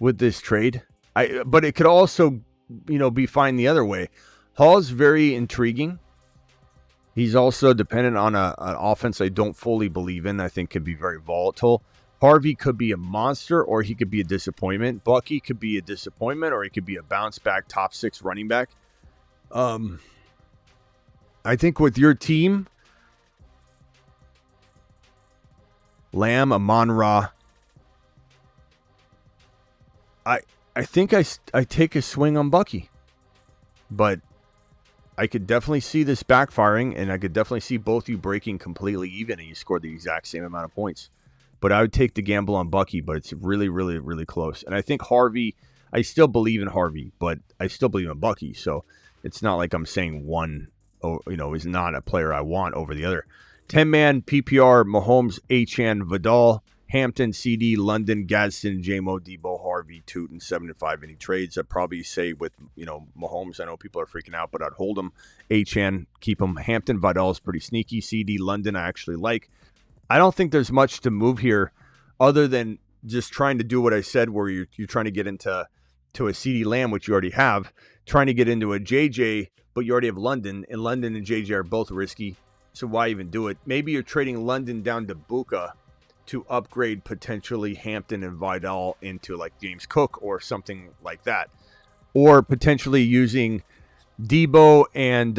Speaker 1: with this trade. But it could also, be fine the other way. Hall's very intriguing. He's also dependent on an offense I don't fully believe in. I think could be very volatile. Harvey could be a monster, or he could be a disappointment. Bucky could be a disappointment, or he could be a bounce back top 6 running back. I think with your team, Lamb, Amon-Ra, I think I take a swing on Bucky. But I could definitely see this backfiring, and I could definitely see both you breaking completely even, and you scored the exact same amount of points. But I would take the gamble on Bucky, but it's really, really, really close. And I think Harvey, I still believe in Harvey, but I still believe in Bucky. So it's not like I'm saying one, is not a player I want over the other. 10-man PPR, Mahomes, Achane, Vidal, Hampton, CD, London, Gadsden, J-Mo, Debo, Harvey, Tootin, 7-5. Any trades? I'd probably say with, Mahomes, I know people are freaking out, but I'd hold him. Achane, keep him. Hampton, Vidal is pretty sneaky. CD, London, I actually like. I don't think there's much to move here other than just trying to do what I said, where you're trying to get into a CD Lamb, which you already have, trying to get into a JJ, but you already have London, and London and JJ are both risky, so why even do it? Maybe you're trading London down to Buka to upgrade potentially Hampton and Vidal into like James Cook or something like that, or potentially using Debo and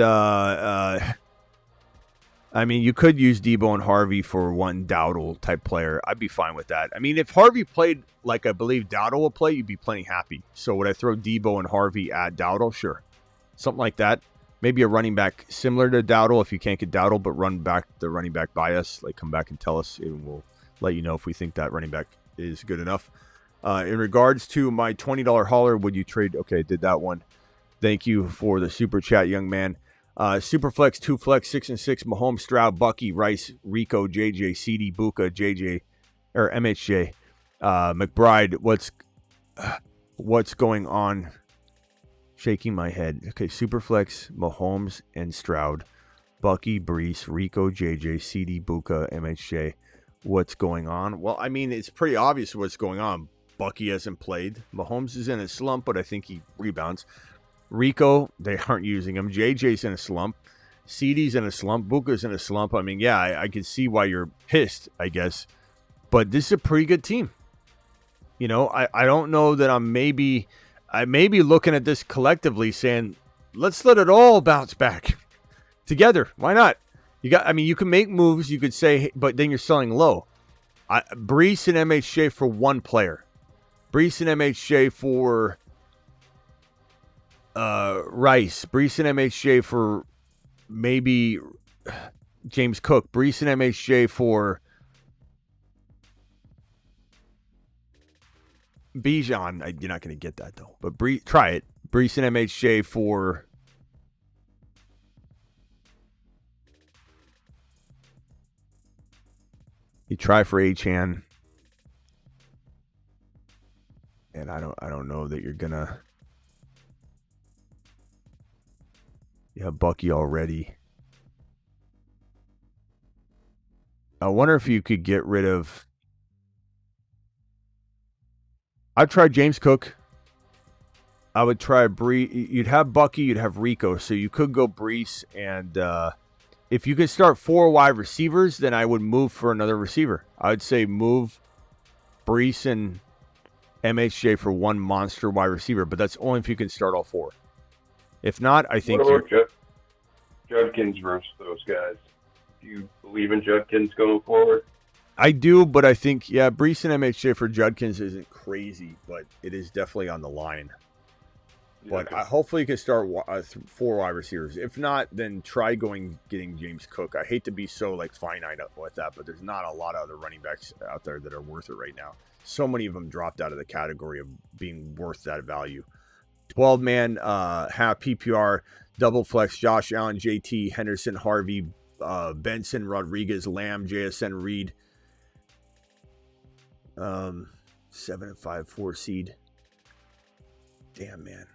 Speaker 1: you could use Debo and Harvey for one Dowdle type player. I'd be fine with that. I mean, if Harvey played like I believe Dowdle will play, you'd be plenty happy. So would I throw Debo and Harvey at Dowdle? Sure. Something like that. Maybe a running back similar to Dowdle if you can't get Dowdle, but run back the running back by us. Like, come back and tell us, and we'll let you know if we think that running back is good enough. In regards to my $20 hauler, would you trade? Okay, did that one. Thank you for the super chat, young man. Superflex, 2 flex, 6 and 6, Mahomes, Stroud, Bucky, Rice, Rico, JJ, CD, Buka, JJ, or MHJ, McBride. What's going on? Shaking my head. Okay, Superflex, Mahomes, and Stroud, Bucky, Brees, Rico, JJ, CD, Buka, MHJ. What's going on? Well, I mean, it's pretty obvious what's going on. Bucky hasn't played. Mahomes is in a slump, but I think he rebounds. Rico, they aren't using him. JJ's in a slump. CD's in a slump. Buka's in a slump. I mean, yeah, I can see why you're pissed, I guess. But this is a pretty good team. I don't know that I may be looking at this collectively saying, let's let it all bounce back together. Why not? You can make moves. You could say, but then you're selling low. Brees and MHJ for one player. Brees and MHJ for Rice. Brees and MHJ for maybe James Cook. Brees and MHJ for Bijan. You're not going to get that, though. But try it. Brees and MHJ for you try for Achane. And I don't know that you're gonna. You have Bucky already. I wonder if you could get rid of. I'd try James Cook. I would try Brees. You'd have Bucky. You'd have Rico. So you could go Brees. And if you could start 4 wide receivers, then I would move for another receiver. I would say move Brees and MHJ for one monster wide receiver. But that's only if you can start all 4. If not, I think
Speaker 8: what about Judkins versus those guys? Do you believe in Judkins going forward?
Speaker 1: I do, but I think, Brees and MHJ for Judkins isn't crazy, but it is definitely on the line. But hopefully you can start 4 wide receivers. If not, then try getting James Cook. I hate to be so finite with that, but there's not a lot of other running backs out there that are worth it right now. So many of them dropped out of the category of being worth that value. 12-man, half PPR, double flex, Josh Allen, JT, Henderson, Harvey, Benson, Rodriguez, Lamb, JSN, Reed. 7 and 5, 4 seed. Damn, man.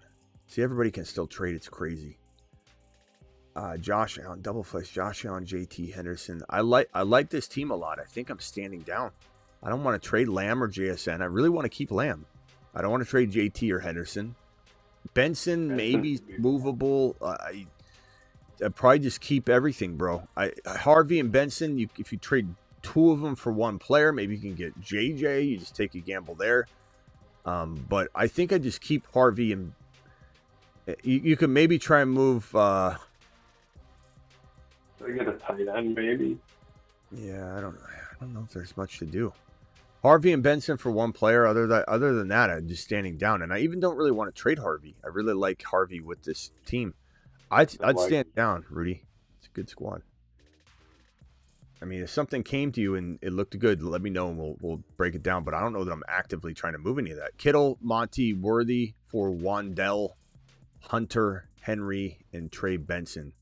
Speaker 1: See, everybody can still trade. It's crazy. Josh Allen, double flex, Josh Allen, JT, Henderson. I like this team a lot. I think I'm standing down. I don't want to trade Lamb or JSN. I really want to keep Lamb. I don't want to trade JT or Henderson. Benson maybe movable. I'd probably just keep everything, bro. Harvey and Benson, if you trade 2 of them for 1 player, maybe you can get JJ. You just take a gamble there. But I think I just keep Harvey, and you can maybe try and move.
Speaker 8: They get a tight end, maybe.
Speaker 1: Yeah, I don't know if there's much to do. Harvey and Benson for 1 player. Other than that, I'm just standing down, and I even don't really want to trade Harvey. I really like Harvey with this team. I'd stand down, Rudy. It's a good squad. I mean, if something came to you and it looked good, let me know and we'll break it down. But I don't know that I'm actively trying to move any of that. Kittle, Monty, Worthy for Wandell, Hunter, Henry, and Trey Benson.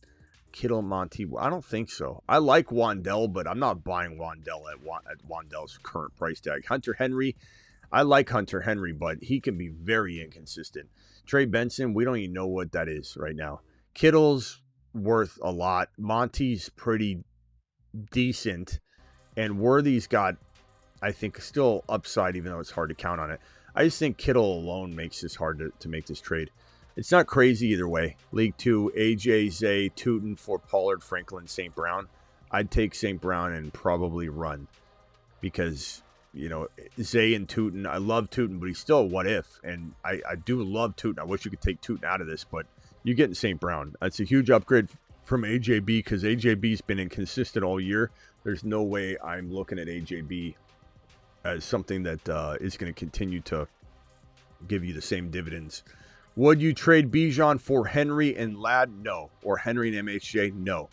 Speaker 1: Kittle, Monty, I don't think so. I like Wandell, but I'm not buying Wandell at Wandell's current price tag. Hunter Henry, I like Hunter Henry, but he can be very inconsistent. Trey Benson, we don't even know what that is right now. Kittle's worth a lot. Monty's pretty decent, and Worthy's got, I think, still upside, even though it's hard to count on it. I just think Kittle alone makes this hard to make this trade. It's not crazy either way. League 2, AJ, Zay, Tootin for Pollard, Franklin, St. Brown. I'd take St. Brown and probably run because, Zay and Tootin, I love Tootin, but he's still a what if, and I do love Tootin. I wish you could take Tootin out of this, but you're getting St. Brown. That's a huge upgrade from AJB because AJB's been inconsistent all year. There's no way I'm looking at AJB as something that is going to continue to give you the same dividends. Would you trade Bijan for Henry and Ladd? No. Or Henry and MHJ? No.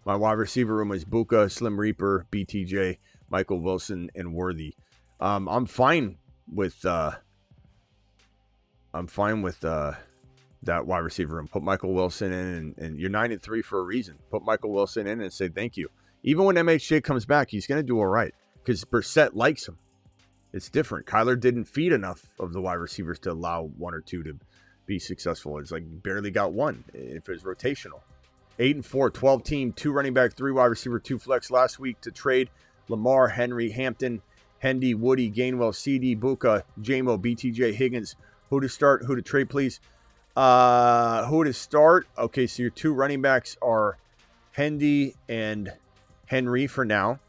Speaker 1: My wide receiver room is Buka, Slim Reaper, BTJ, Michael Wilson, and Worthy. I'm fine with that wide receiver room. Put Michael Wilson in, and you're 9-3 for a reason. Put Michael Wilson in and say thank you. Even when MHJ comes back, he's going to do all right because Brissett likes him. It's different. Kyler didn't feed enough of the wide receivers to allow 1 or 2 to be successful. It's like barely got 1 if it's rotational. 8-4, 12 team, 2 running back, 3 wide receiver, 2 flex last week to trade. Lamar, Henry, Hampton, Hendy, Woody, Gainwell, CD, Buka, JMO, BTJ, Higgins. Who to start? Who to trade, please? Who to start? Okay, so your 2 running backs are Hendy and Henry for now.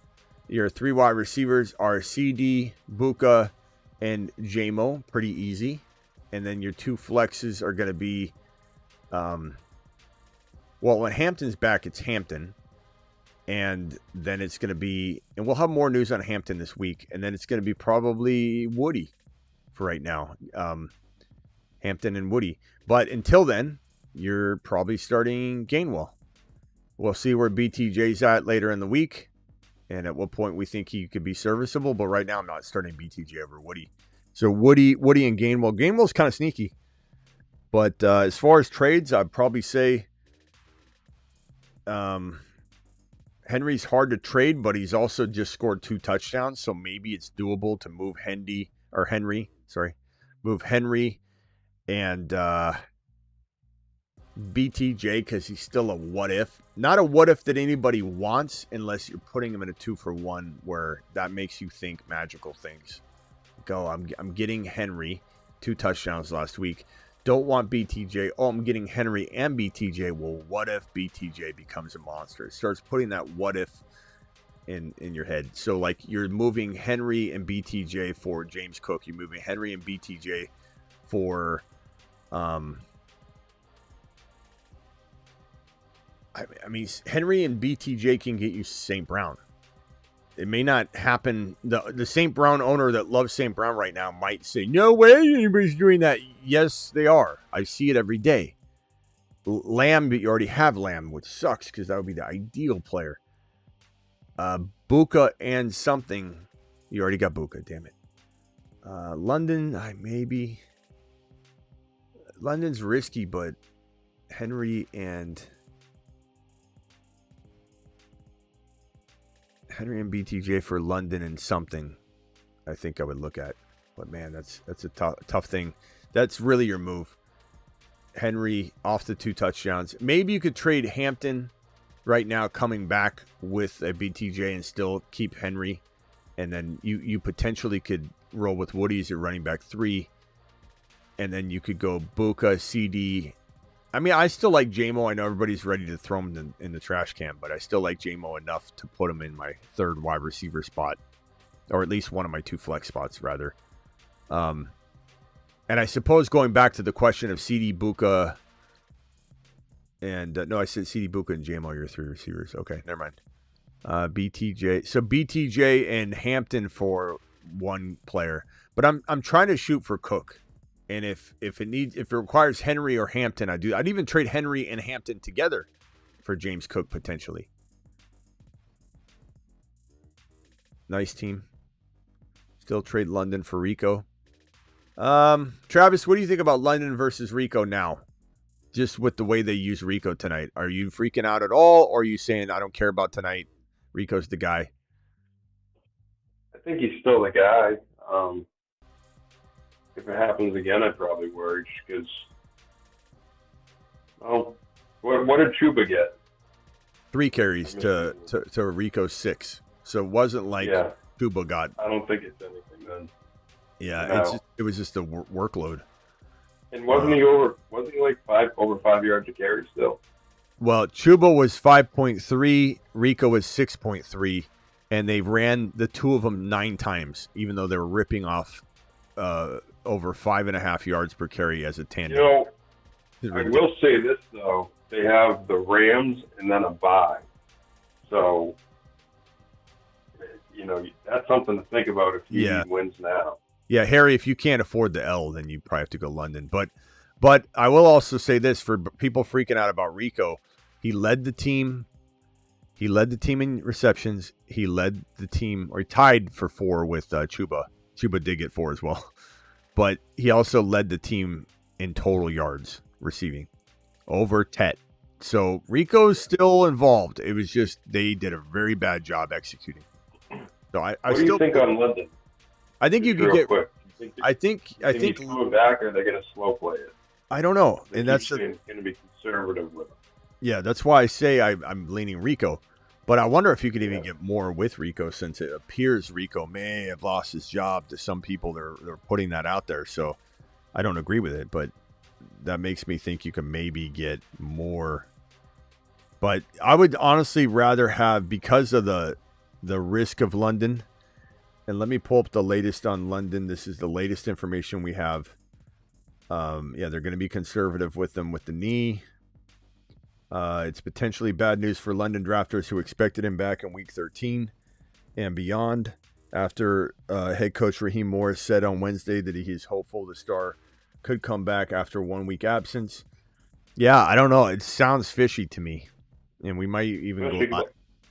Speaker 1: Your 3 wide receivers are CD, Buka, and JMO. Pretty easy. And then your 2 flexes are going to be, when Hampton's back, it's Hampton. And then it's going to be, and we'll have more news on Hampton this week. And then it's going to be probably Woody for right now. Hampton and Woody. But until then, you're probably starting Gainwell. We'll see where BTJ's at later in the week and at what point we think he could be serviceable. But right now, I'm not starting BTJ over Woody. So Woody and Gainwell. Gainwell's kind of sneaky. But as far as trades, I'd probably say Henry's hard to trade, but he's also just scored 2 touchdowns. So maybe it's doable to move Henry and BTJ because he's still a what if. Not a what if that anybody wants unless you're putting him in a 2-for-1 where that makes you think magical things. I'm getting Henry, 2 touchdowns last week. Don't want BTJ. Oh, I'm getting Henry and BTJ. Well, what if BTJ becomes a monster? It starts putting that what if in your head. So like you're moving Henry and BTJ for James Cook. You're moving Henry and BTJ for I mean, Henry and BTJ can get you St. Brown. It may not happen. The St. Brown owner that loves St. Brown right now might say, no way anybody's doing that. Yes, they are. I see it every day. Lamb, but you already have Lamb, which sucks because that would be the ideal player. Buka and something. You already got Buka, damn it. London, maybe. London's risky, but Henry and BTJ for London and something, I think I would look at. But man, that's a tough thing. That's really your move. Henry off the 2 touchdowns. Maybe you could trade Hampton right now coming back with a BTJ and still keep Henry. And then you potentially could roll with Woody as your running back 3. And then you could go Buka, CD. I mean, I still like J-Mo. I know everybody's ready to throw him in the trash can, but I still like J-Mo enough to put him in my 3rd wide receiver spot. Or at least one of my 2 flex spots, rather. And I suppose going back to the question of CD, Buka, and no, I said CD, Buka, and J-Mo are your 3 receivers. Okay, never mind. BTJ. So BTJ and Hampton for 1 player. But I'm trying to shoot for Cook. And if it requires Henry or Hampton, I'd even trade Henry and Hampton together for James Cook potentially. Nice team. Still trade London for Rico. Travis, what do you think about London versus Rico now? Just with the way they use Rico tonight. Are you freaking out at all? Or are you saying, I don't care about tonight, Rico's the guy?
Speaker 8: I think he's still the guy. If it happens again, I'd probably worry because, what did Chuba get?
Speaker 1: 3 carries to Rico's 6. So it wasn't like Chuba got.
Speaker 8: I don't think it's anything then.
Speaker 1: Yeah,
Speaker 8: No.
Speaker 1: it was just a workload.
Speaker 8: And wasn't he like over 5 yards a carry still?
Speaker 1: Well, Chuba was 5.3, Rico was 6.3, and they ran the 2 of them 9 times, even though they were ripping off over 5.5 yards per carry as a tandem.
Speaker 8: I will say this though: they have the Rams and then a bye, so that's something to think about if he wins now.
Speaker 1: Yeah, Harry, if you can't afford the L, then you probably have to go London. But I will also say this for people freaking out about Rico: he led the team. He led the team in receptions. He led the team, or he tied for 4 with Chuba. Chuba did get 4 as well. But he also led the team in total yards receiving over Tet. So Rico's still involved. It was just they did a very bad job executing. So I
Speaker 8: what do you think on London?
Speaker 1: I think you could get.
Speaker 8: Quick.
Speaker 1: I think
Speaker 8: move back, or are they going to slow play it?
Speaker 1: I don't know, and that's
Speaker 8: going to be conservative with him.
Speaker 1: Yeah, that's why I say I'm leaning Rico. But I wonder if you could even get more with Rico, since it appears Rico may have lost his job to some people. They're putting that out there. So I don't agree with it, but that makes me think you can maybe get more. But I would honestly rather have, because of the risk of London, and let me pull up the latest on London. This is the latest information we have. They're going to be conservative with them with the knee. It's potentially bad news for London drafters who expected him back in week 13 and beyond, after head coach Raheem Morris said on Wednesday that he is hopeful the star could come back after 1 week absence. Yeah, I don't know. It sounds fishy to me, and we might even go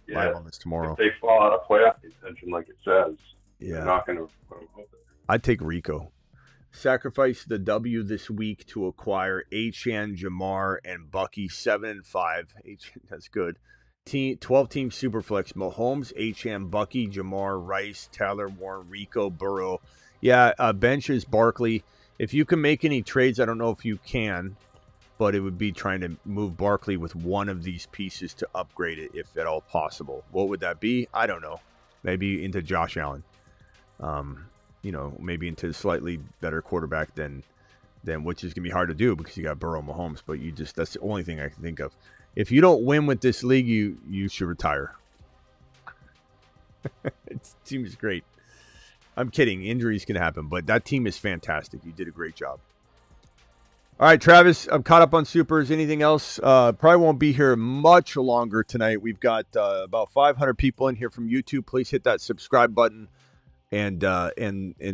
Speaker 1: live on this tomorrow.
Speaker 8: If they fall out of playoff contention like it says, they're not going to put them up there.
Speaker 1: I'd take Rico. Sacrifice the W this week to acquire Achane, Jamar, and Bucky, 7-5. That's good. 12-team Superflex: Mahomes, Achane, Bucky, Jamar, Rice, Tyler Warren, Rico, Burrow. Yeah, bench is Barkley. If you can make any trades, I don't know if you can, but it would be trying to move Barkley with one of these pieces to upgrade it, if at all possible. What would that be? I don't know. Maybe into Josh Allen. Maybe into a slightly better quarterback than which is going to be hard to do because you got Burrow, Mahomes, but that's the only thing I can think of. If you don't win with this league, you should retire. It seems great. I'm kidding. Injuries can happen, but that team is fantastic. You did a great job. All right, Travis, I'm caught up on Supers. Anything else? Probably won't be here much longer tonight. We've got about 500 people in here from YouTube. Please hit that subscribe button and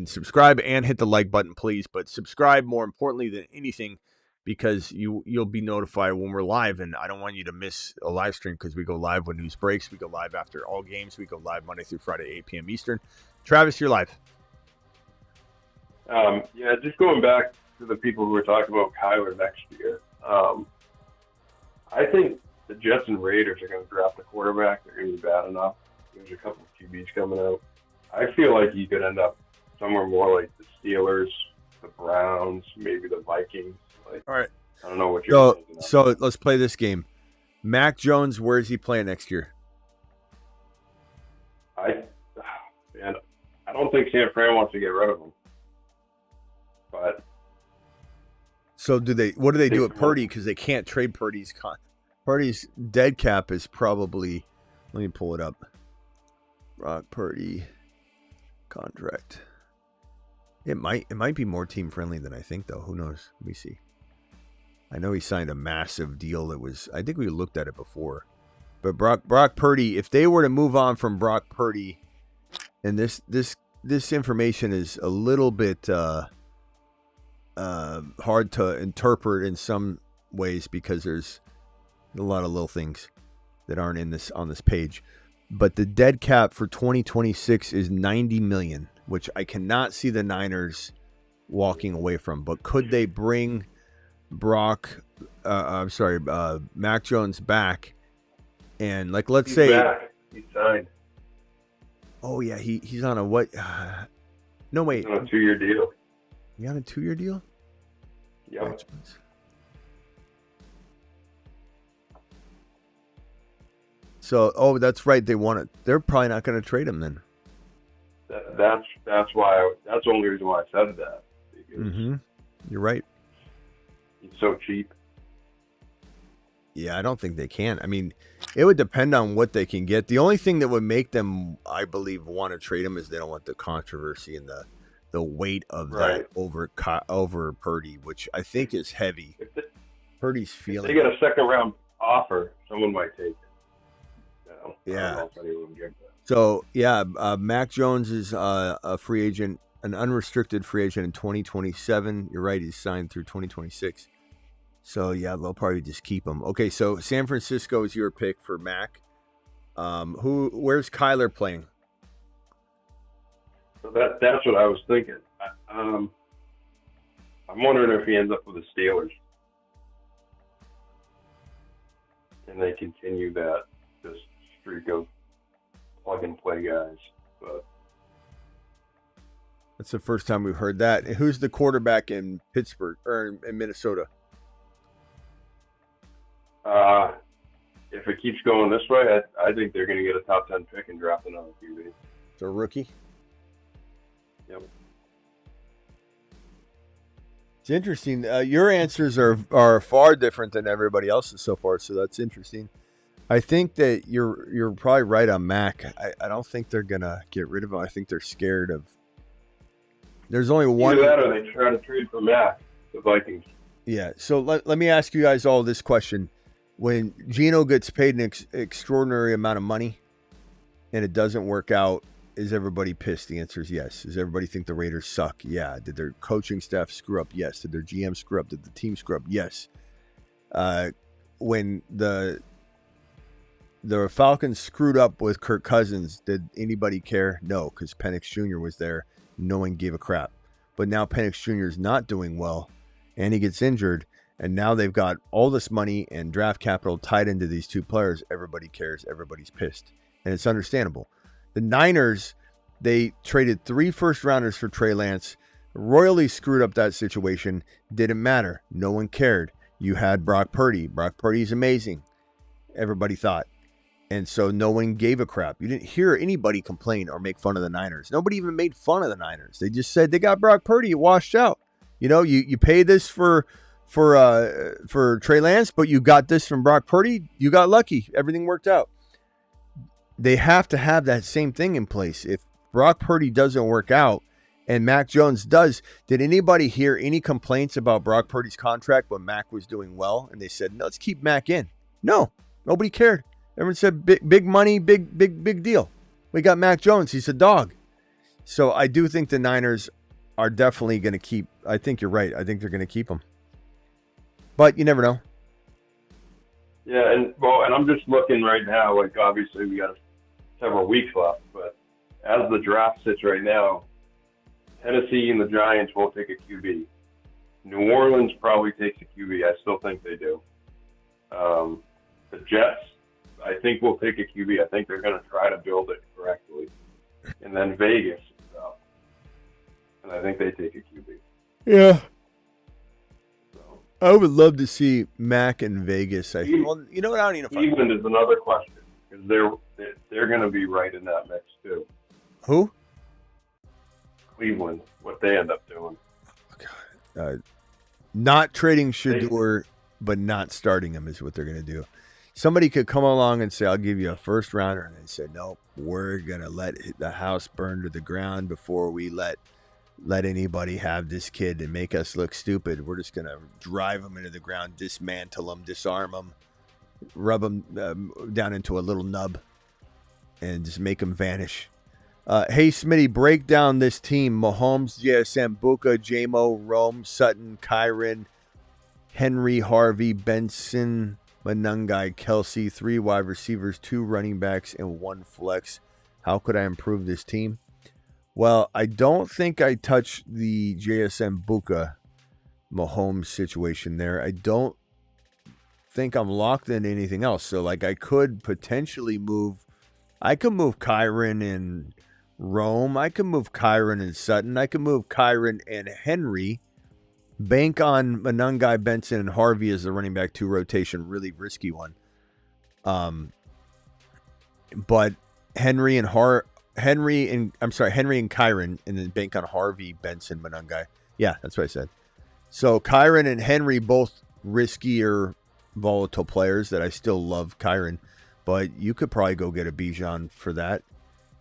Speaker 1: subscribe and hit the like button, please. But subscribe more importantly than anything, because you'll be notified when we're live, and I don't want you to miss a live stream because we go live when news breaks. We go live after all games. We go live Monday through Friday, 8 p.m. Eastern. Travis, you're live.
Speaker 8: Yeah, just going back to the people who were talking about Kyler next year. I think the Jets and Raiders are going to draft a quarterback. They're going to be bad enough. There's a couple of QBs coming out. I feel like you could end up somewhere more like the Steelers, the Browns, maybe the Vikings. Like,
Speaker 1: all right.
Speaker 8: I don't know what you're thinking of.
Speaker 1: So let's play this game. Mac Jones, where is he playing next year?
Speaker 8: I don't think San Fran wants to get rid of him. But
Speaker 1: so what do they do at Purdy? Because they can't trade Purdy's Purdy's dead cap is probably, let me pull it up. Brock Purdy contract. It might be more team friendly than I think, though. Who knows? Let me see. I know he signed a massive deal that was, I think we looked at it before. But Brock Purdy, if they were to move on from Brock Purdy, and this information is a little bit hard to interpret in some ways because there's a lot of little things that aren't on this page. But the dead cap for 2026 is $90 million, which I cannot see the Niners walking away from. But could they bring Mac Jones back? And let's say
Speaker 8: back. He's signed.
Speaker 1: Oh yeah, he's on a what? No wait,
Speaker 8: on a 2-year deal.
Speaker 1: You on a 2-year deal?
Speaker 8: Yeah.
Speaker 1: So, that's right. They want it. They're probably not going to trade him then.
Speaker 8: That's why. That's the only reason why I said that.
Speaker 1: Mm-hmm. You're right.
Speaker 8: He's so cheap.
Speaker 1: Yeah, I don't think they can. I mean, it would depend on what they can get. The only thing that would make them, I believe, want to trade him is they don't want the controversy and the weight of that over Purdy, which I think is heavy. Purdy's feeling.
Speaker 8: If they get a second-round offer, someone might take it.
Speaker 1: Yeah.
Speaker 8: I don't know if anyone would get that.
Speaker 1: So, yeah, Mac Jones is a free agent, an unrestricted free agent in 2027. You're right, he's signed through 2026. So, yeah, they'll probably just keep him. Okay, so San Francisco is your pick for Mac. Where's Kyler playing?
Speaker 8: So that's what I was thinking. I'm wondering if he ends up with the Steelers. And they continue that just streak of plug-and-play guys. But
Speaker 1: that's the first time we've heard that. Who's the quarterback in Pittsburgh or in Minnesota?
Speaker 8: If it keeps going this way, I think they're going to get a top 10 pick and draft another QB.
Speaker 1: It's a rookie?
Speaker 8: Yep.
Speaker 1: It's interesting. Your answers are far different than everybody else's so far, so that's interesting. I think that you're probably right on Mac. I don't think they're gonna get rid of him. I think they're scared of. There's only one.
Speaker 8: Either that, or they try to trade for Mac, the Vikings.
Speaker 1: Yeah. So let me ask you guys all this question: when Geno gets paid an extraordinary amount of money, and it doesn't work out, is everybody pissed? The answer is yes. Does everybody think the Raiders suck? Yeah. Did their coaching staff screw up? Yes. Did their GM screw up? Did the team screw up? Yes. When the Falcons screwed up with Kirk Cousins, did anybody care? No, because Penix Jr. was there. No one gave a crap. But now Penix Jr. is not doing well, and he gets injured, and now they've got all this money and draft capital tied into these two players. Everybody cares. Everybody's pissed, and it's understandable. The Niners, they traded 3 first-rounders for Trey Lance, royally screwed up that situation. Didn't matter. No one cared. You had Brock Purdy. Brock Purdy's amazing, everybody thought. And so no one gave a crap. You didn't hear anybody complain or make fun of the Niners. Nobody even made fun of the Niners. They just said they got Brock Purdy. It washed out. You know, you paid this for Trey Lance, but you got this from Brock Purdy. You got lucky. Everything worked out. They have to have that same thing in place. If Brock Purdy doesn't work out And Mac Jones does. Did anybody hear any complaints about Brock Purdy's contract when Mac was doing well? And they said, no, let's keep Mac in. No, nobody cared. Everyone said, big money, big deal. We got Mac Jones. He's a dog. So I do think the Niners are definitely going to keep. I think you're right. I think they're going to keep him. But you never know.
Speaker 8: Yeah, and I'm just looking right now. Like, obviously, we got several weeks left. But as the draft sits right now, Tennessee and the Giants won't take a QB. New Orleans probably takes a QB. I still think they do. The Jets, I think, will take a QB. I think they're going to try to build it correctly. And then Vegas is up. And I think they take a QB.
Speaker 1: Yeah. So, I would love to see Mac in Vegas. Well, you know what? I don't even know.
Speaker 8: Cleveland is another question. Because they're going to be right in that mix, too.
Speaker 1: Who?
Speaker 8: Cleveland, what they end up doing.
Speaker 1: Not trading Shador, but not starting him is what they're going to do. Somebody could come along and say, I'll give you a first rounder. And they said, nope, we're going to let the house burn to the ground before we let anybody have this kid and make us look stupid. We're just going to drive him into the ground, dismantle him, disarm him, rub him down into a little nub, and just make him vanish. Hey, Smitty, break down this team. Mahomes, JSN, Buka, J-Mo, Rome, Sutton, Kyron, Henry, Harvey, Benson, Manungai, Kelsey, 3 wide receivers, 2 running backs, and 1 flex. How could I improve this team? Well, I don't think I touched the JSN Buka Mahomes situation there. I don't think I'm locked into anything else. So, like, I could potentially move. I could move Kyron and Rome. I could move Kyron and Sutton. I could move Kyron and Henry. Bank on Manungai, Benson, and Harvey as the running back 2 rotation. Really risky one. But Henry and Kyron, and then bank on Harvey, Benson, Manungai. Yeah, that's what I said. So Kyron and Henry, both riskier, volatile players that I still love Kyron. But you could probably go get a Bijan for that.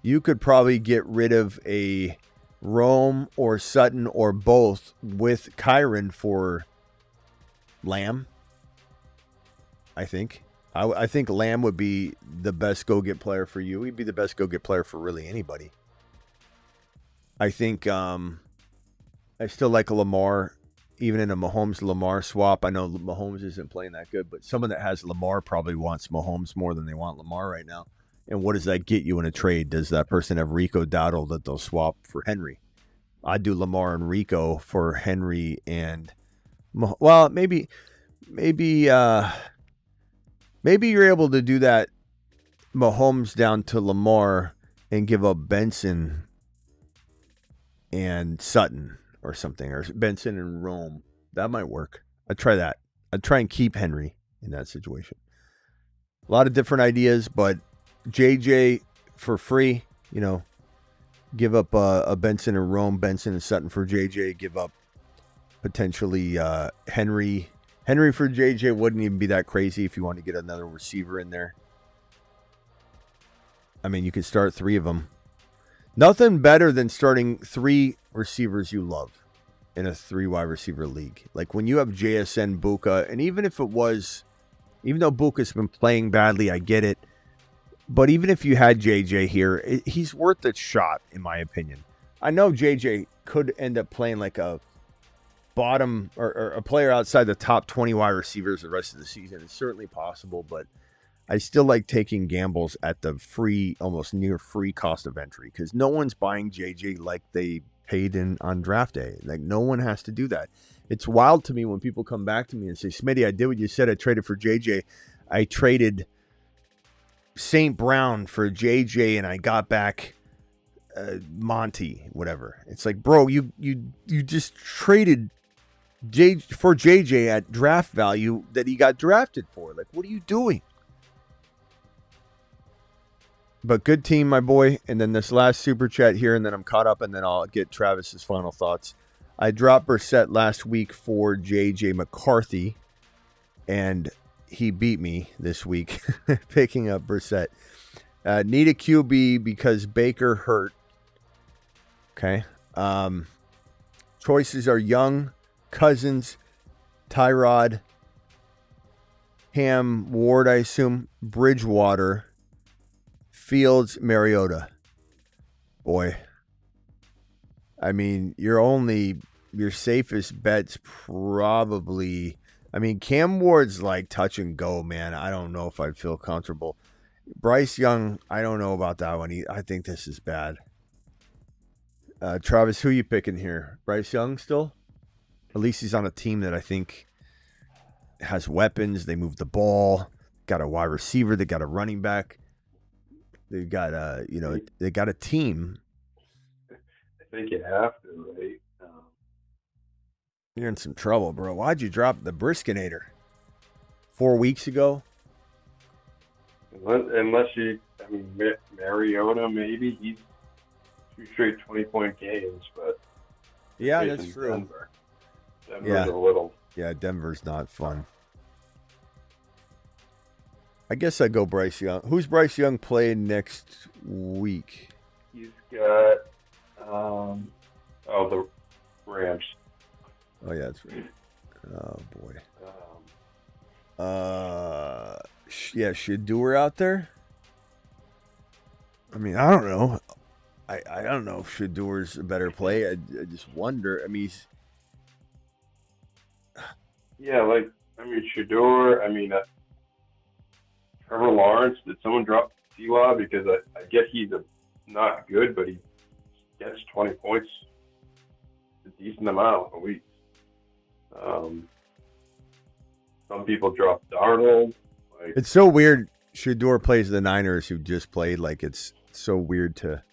Speaker 1: You could probably get rid of a Rome or Sutton or both with Kyron for Lamb. I think. I think Lamb would be the best go-get player for you. He'd be the best go-get player for really anybody. I think I still like Lamar, even in a Mahomes-Lamar swap. I know Mahomes isn't playing that good, but someone that has Lamar probably wants Mahomes more than they want Lamar right now. And what does that get you in a trade? Does that person have Rico Dowdle that they'll swap for Henry? I'd do Lamar and Rico for Henry and, well, maybe you're able to do that. Mahomes down to Lamar and give up Benson and Sutton or something, or Benson and Rome. That might work. I'd try that. I'd try and keep Henry in that situation. A lot of different ideas, but JJ for free, give up a Benson and Rome, Benson and Sutton for JJ, give up potentially Henry. Henry for JJ wouldn't even be that crazy if you want to get another receiver in there. I mean, you could start 3 of them. Nothing better than starting 3 receivers you love in a 3 wide receiver league. Like when you have JSN, Buka, and even though Buka's been playing badly, I get it. But even if you had JJ here, he's worth a shot, in my opinion. I know JJ could end up playing like a bottom or a player outside the top 20 wide receivers the rest of the season. It's certainly possible, but I still like taking gambles at the free, almost near free cost of entry, because no one's buying JJ like they paid on draft day. Like, no one has to do that. It's wild to me when people come back to me and say, Smitty, I did what you said. I traded for JJ. I traded St. Brown for JJ and I got back Monty, whatever. It's like, bro, you just traded for JJ at draft value that he got drafted for. Like, what are you doing? But good team, my boy. And then this last super chat here, and then I'm caught up, and then I'll get Travis's final thoughts. I dropped Brissett last week for JJ McCarthy, and he beat me this week picking up Brissett. Need a QB because Baker hurt. Okay. Choices are Young, Cousins, Tyrod, Ham, Ward, I assume, Bridgewater, Fields, Mariota. Boy. I mean, your safest bet's probably, I mean, Cam Ward's like touch and go, man. I don't know if I'd feel comfortable. Bryce Young, I don't know about that one. I think this is bad. Travis, who you picking here? Bryce Young still? At least he's on a team that I think has weapons. They move the ball. Got a wide receiver. They got a running back. They've got they got a team.
Speaker 8: I think you have to, right?
Speaker 1: You're in some trouble, bro. Why'd you drop the Briskinator 4 weeks ago?
Speaker 8: Unless Mariota, maybe he's 2 straight 20-point games, but
Speaker 1: yeah, that's true.
Speaker 8: Denver's a little.
Speaker 1: Yeah, Denver's not fun. I guess I go Bryce Young. Who's Bryce Young playing next week?
Speaker 8: He's got the Rams.
Speaker 1: Oh yeah, that's right. Oh boy. Shedeur out there. I mean, I don't know. I don't know if Shedeur's a better play. I just wonder. I mean, he's...
Speaker 8: Shedeur. Trevor Lawrence. Did someone drop T-Law? Because I get he's not good, but he gets 20 points a decent amount a week. Some people drop Darnold.
Speaker 1: It's so weird. Shedeur plays the Niners, who just played. Like, it's so weird to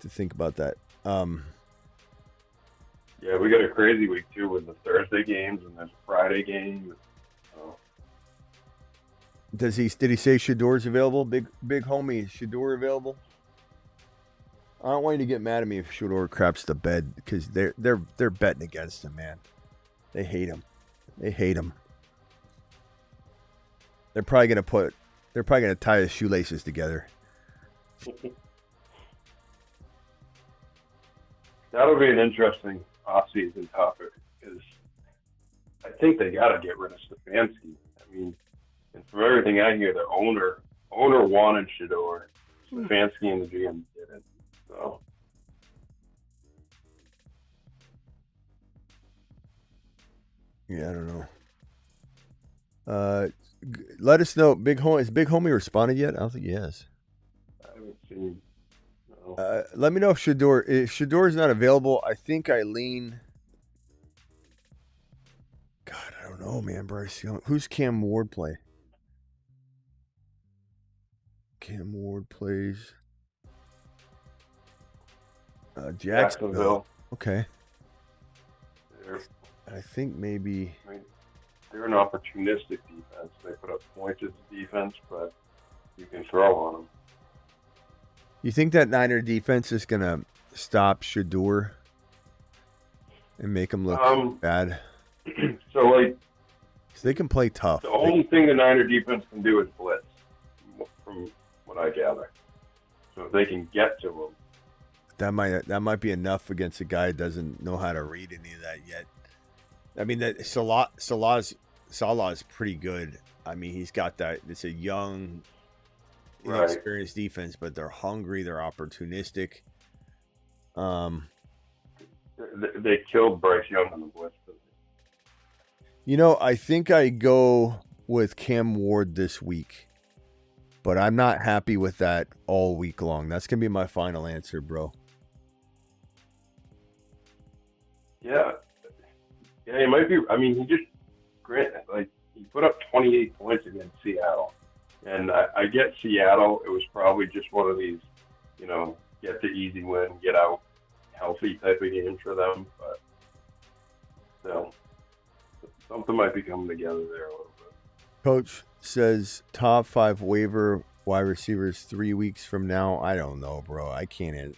Speaker 1: think about that.
Speaker 8: Yeah, we got a crazy week too with the Thursday games, and there's a Friday game.
Speaker 1: Did he say Shedeur's available? Big homie, Shedeur available? I don't want you to get mad at me if Shedeur craps the bed, because they're betting against him, man. They hate him. They're probably gonna tie his shoelaces together.
Speaker 8: That'll be an interesting off-season topic, because I think they got to get rid of Stefanski. I mean, and from everything I hear, their owner wanted Shedeur. Stefanski and the GM didn't. So.
Speaker 1: Yeah, I don't know. Let us know. Has Big Homie responded yet? I don't think he has.
Speaker 8: I haven't seen. No.
Speaker 1: Let me know if Shedeur is not available. I think I lean. God, I don't know, man. Bryce Young. Who's Cam Ward play? Cam Ward plays Jacksonville. Okay. I think maybe.
Speaker 8: They're an opportunistic defense. They put up points as defense, but you can throw on them.
Speaker 1: You think that Niner defense is going to stop Shedeur and make him look bad?
Speaker 8: So
Speaker 1: they can play tough.
Speaker 8: The only thing the Niner defense can do is blitz, from what I gather. So if they can get to him,
Speaker 1: that might be enough against a guy who doesn't know how to read any of that yet. I mean, that Salah is pretty good. I mean, he's got that. It's a young, inexperienced defense, but they're hungry. They're opportunistic.
Speaker 8: They killed Bryce Young on the blitz.
Speaker 1: I think I go with Cam Ward this week, but I'm not happy with that all week long. That's gonna be my final answer, bro.
Speaker 8: Yeah, he might be. I mean, he put up 28 points against Seattle, and I get Seattle. It was probably just one of these, get the easy win, get out healthy type of games for them. But still, something might be coming together there a little bit.
Speaker 1: Coach says top 5 waiver wide receivers 3 weeks from now. I don't know, bro. I can't answer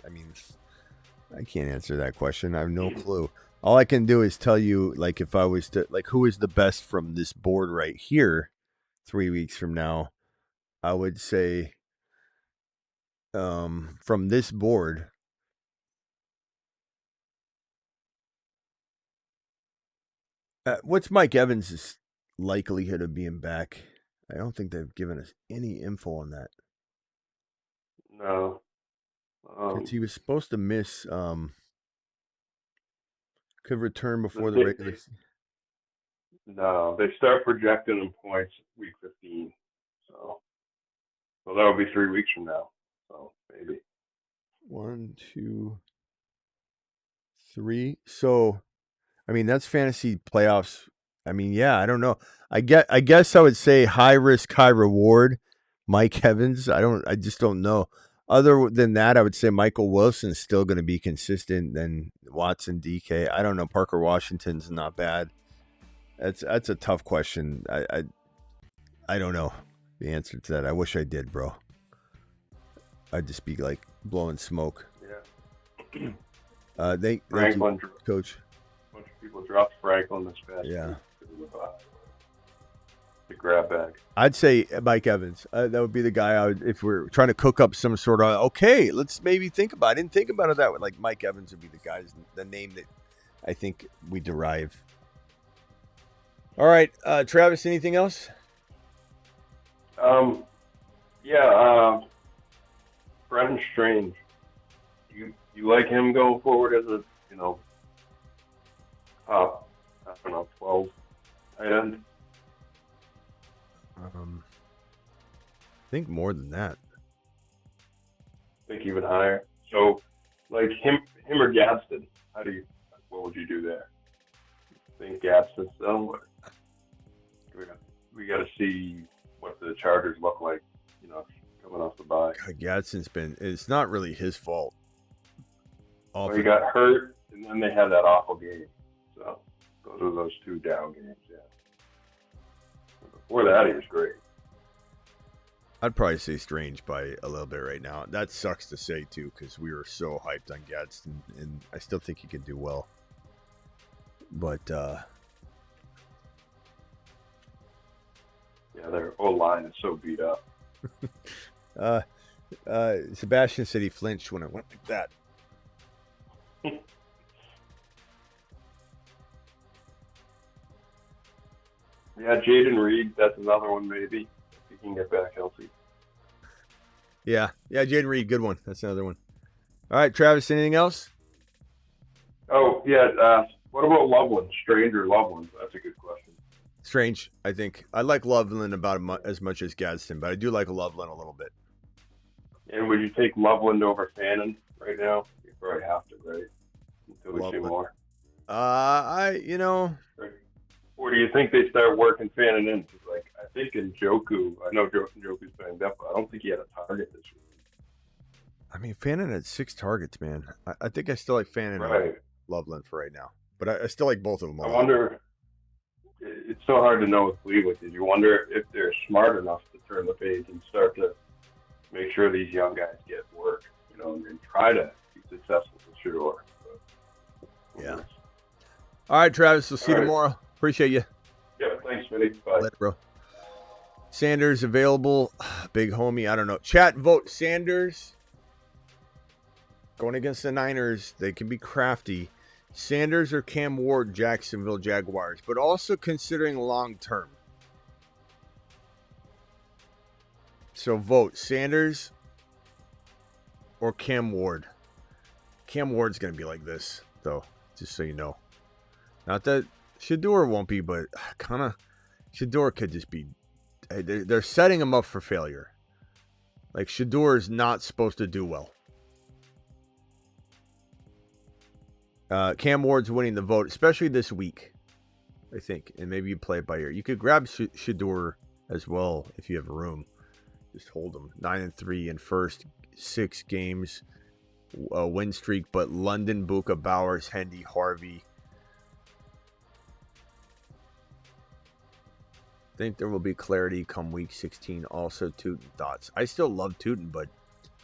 Speaker 1: that question. I have no clue. All I can do is tell you, if I was to, who is the best from this board right here 3 weeks from now. I would say from this board, What's Mike Evans' likelihood of being back? I don't think they've given us any info on that.
Speaker 8: No.
Speaker 1: Because he was supposed to miss. Could return before the regular season.
Speaker 8: No, they start projecting in points week 15. So that would be 3 weeks from now. So maybe
Speaker 1: 1, 2, 3. So, I mean, that's fantasy playoffs. I mean, yeah, I don't know. I guess I would say high risk, high reward. Mike Evans. I just don't know. Other than that, I would say Michael Wilson's still going to be consistent. Then Watson, DK. I don't know. Parker Washington's not bad. That's a tough question. I don't know the answer to that. I wish I did, bro. I'd just be like blowing smoke.
Speaker 8: Yeah.
Speaker 1: Franklin, coach.
Speaker 8: A bunch of people dropped Franklin this past
Speaker 1: week.
Speaker 8: The grab bag.
Speaker 1: I'd say Mike Evans. That would be the guy I would, if we're trying to cook up some sort of, okay, let's maybe think about it. I didn't think about it that way. Like Mike Evans would be the guy, the name that I think we derive. All right, Travis, anything else?
Speaker 8: Brendan Strange. You like him going forward as a, top, 12 tight end?
Speaker 1: I think more than that.
Speaker 8: I think even higher. So, like him or Gadsden, what would you do there? Think Gadsden still? We got to see what the Chargers look like, coming off the bye.
Speaker 1: Gadsden's it's not really his fault.
Speaker 8: Well, he got hurt, and then they had that awful game. So, those are those 2 down games, yeah. Before that, he was great.
Speaker 1: I'd probably say Strange by a little bit right now. That sucks to say, too, because we were so hyped on Gadsden, and I still think he could do well. But,
Speaker 8: yeah, their O-line is so beat up.
Speaker 1: Sebastian said he flinched when it went like that.
Speaker 8: Yeah, Jaden Reed, that's another one maybe, if he can get back healthy.
Speaker 1: Yeah, Jaden Reed, good one. That's another one. All right, Travis, anything else?
Speaker 8: Oh, yeah, what about Loveland? Strange or Loveland? That's a good question.
Speaker 1: Strange, I think. I like Loveland about as much as Gadsden, but I do like Loveland a little bit.
Speaker 8: And would you take Loveland over Fannin right now? You probably have to, right? Until we see more. Or do you think they start working Fannin in? Cause I think Njoku, I know Njoku's banged up, but I don't think he had a target this year.
Speaker 1: I mean, Fannin had 6 targets, man. I think I still like Fannin over Loveland for right now. But I still like both of them.
Speaker 8: I wonder, it's so hard to know with Cleveland. Did you wonder if they're smart enough to turn the page and start to make sure these young guys get work, and try to be successful for sure.
Speaker 1: Yeah. All right, Travis, we'll see you tomorrow. Appreciate you.
Speaker 8: Yeah, thanks, Smitty. Bye.
Speaker 1: Later, bro. Sanders available. Big homie. I don't know. Chat, vote Sanders. Going against the Niners, they can be crafty. Sanders or Cam Ward, Jacksonville Jaguars, but also considering long term. So vote Sanders or Cam Ward. Cam Ward's going to be like this, though, just so you know. Not that Shador won't be, but kind of Shador could just be. They're setting him up for failure. Like, Shador is not supposed to do well. Cam Ward's winning the vote, especially this week, I think. And maybe you play it by ear. You could grab Shador as well if you have room. Just hold him. 9-3 in first 6 games. Win streak, but London, Buka, Bowers, Hendy, Harvey. I think there will be clarity come week 16. Also, Tootin thoughts. I still love Tootin, but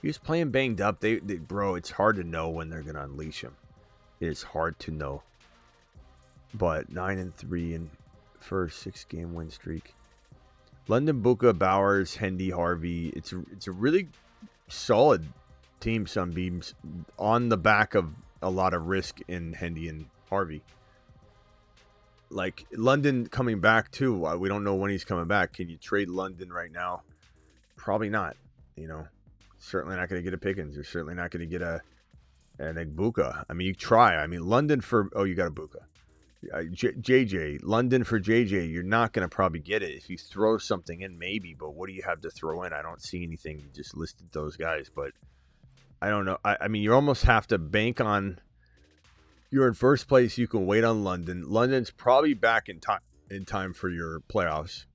Speaker 1: he's playing banged up. Bro, it's hard to know when they're going to unleash him. It is hard to know. But 9-3 in first 6-game win streak. London, Buka, Bowers, Hendy, Harvey. It's a really solid team, Sunbeams, on the back of a lot of risk in Hendy and Harvey. Like London coming back too. We don't know when he's coming back. Can you trade London right now? Probably not. Certainly not going to get a Pickens. You're certainly not going to get an Egbuka. I mean, you try. I mean, London for you got a Buka. JJ, London for JJ. You're not going to probably get it. If you throw something in, maybe. But what do you have to throw in? I don't see anything. You just listed those guys, but I don't know. I mean, you almost have to bank on. You're in first place. You can wait on London. London's probably back in time for your playoffs.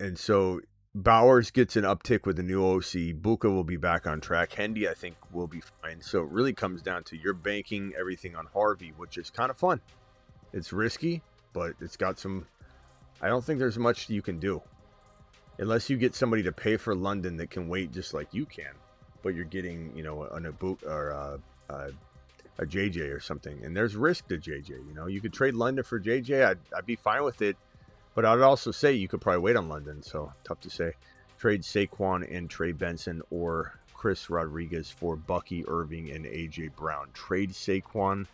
Speaker 1: And so Bowers gets an uptick with the new OC. Buka will be back on track. Hendy, I think, will be fine. So it really comes down to you're banking everything on Harvey, which is kind of fun. It's risky, but it's got some. I don't think there's much you can do unless you get somebody to pay for London that can wait just like you can. But you're getting, an Egbuka or a JJ or something, and there's risk to JJ. You could trade London for JJ. I'd be fine with it, but I'd also say you could probably wait on London. So tough to say. Trade Saquon and Trey Benson or Chris Rodriguez for Bucky Irving and AJ Brown. Trade Saquon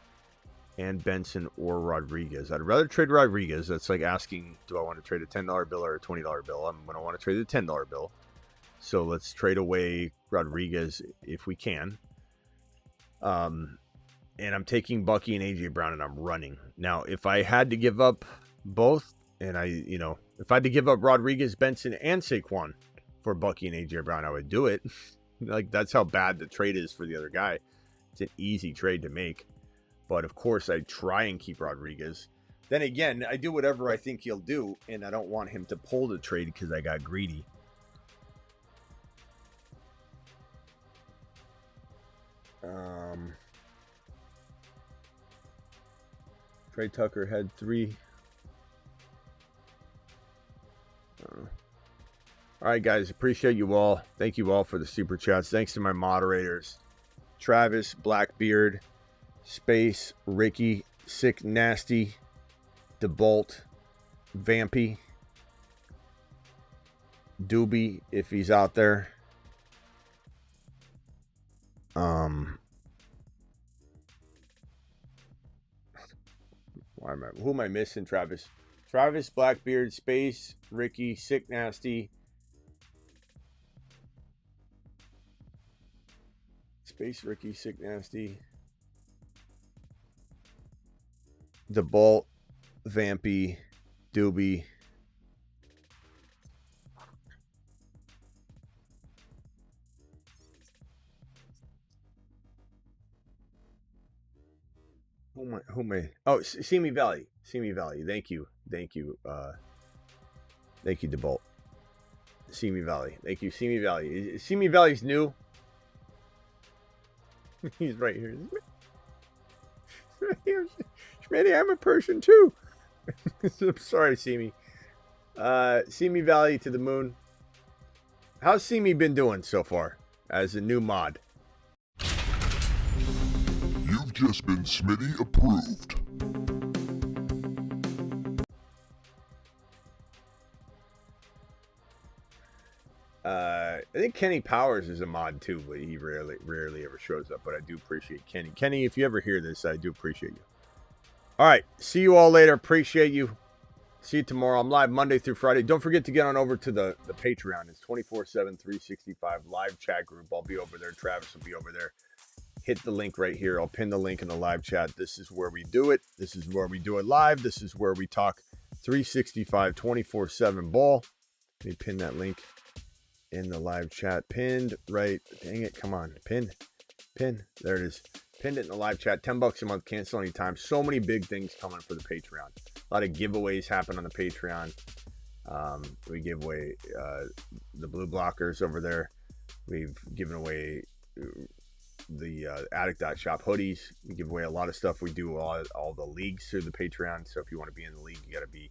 Speaker 1: and Benson or Rodriguez. I'd rather trade Rodriguez. That's like asking, do I want to trade a $10 bill or a $20 bill? I'm going to want to trade the $10 bill. So let's trade away Rodriguez if we can. And I'm taking Bucky and AJ Brown and I'm running. Now, if I had to give up both, and if I had to give up Rodriguez, Benson, and Saquon for Bucky and AJ Brown, I would do it. Like, that's how bad the trade is for the other guy. It's an easy trade to make. But of course, I try and keep Rodriguez. Then again, I do whatever I think he'll do, and I don't want him to pull the trade because I got greedy. Trey Tucker had 3. All right, guys. Appreciate you all. Thank you all for the super chats. Thanks to my moderators. Travis, Blackbeard, Space, Ricky, Sick Nasty, DeBolt, Vampy, Doobie, if he's out there. Who am I missing, Travis? Travis, Blackbeard, Space, Ricky, Sick Nasty. Space, Ricky, Sick Nasty. The Bolt, Vampy, Doobie. Who am I? Oh, Simi Valley. Simi Valley. Thank you. Thank you, DeBolt. Simi Valley. Thank you, Simi Valley. Simi Valley's new. He's right here. Smitty, I'm a person too. I'm sorry, Simi. Simi Valley to the moon. How's Simi been doing so far as a new mod?
Speaker 2: You've just been Smitty approved.
Speaker 1: I think Kenny Powers is a mod too, but he rarely ever shows up. But I do appreciate Kenny. Kenny, if you ever hear this, I do appreciate you. All right, see you all later. Appreciate you. See you tomorrow. I'm live Monday through Friday. Don't forget to get on over to the Patreon. It's 24/7, 365 live chat group. I'll be over there. Travis will be over there. Hit the link right here. I'll pin the link in the live chat. This is where we do it. This is where we do it live. This is where we talk 365, 24/7 ball. Let me pin that link in the live chat. Pinned right. Dang it. Come on. Pin. There it is. Pinned it in the live chat. $10 a month. Cancel anytime. So many big things coming for the Patreon. A lot of giveaways happen on the Patreon. We give away the blue blockers over there. We've given away the Addict.shop hoodies. We give away a lot of stuff. We do all the leagues through the Patreon. So if you want to be in the league, you got to be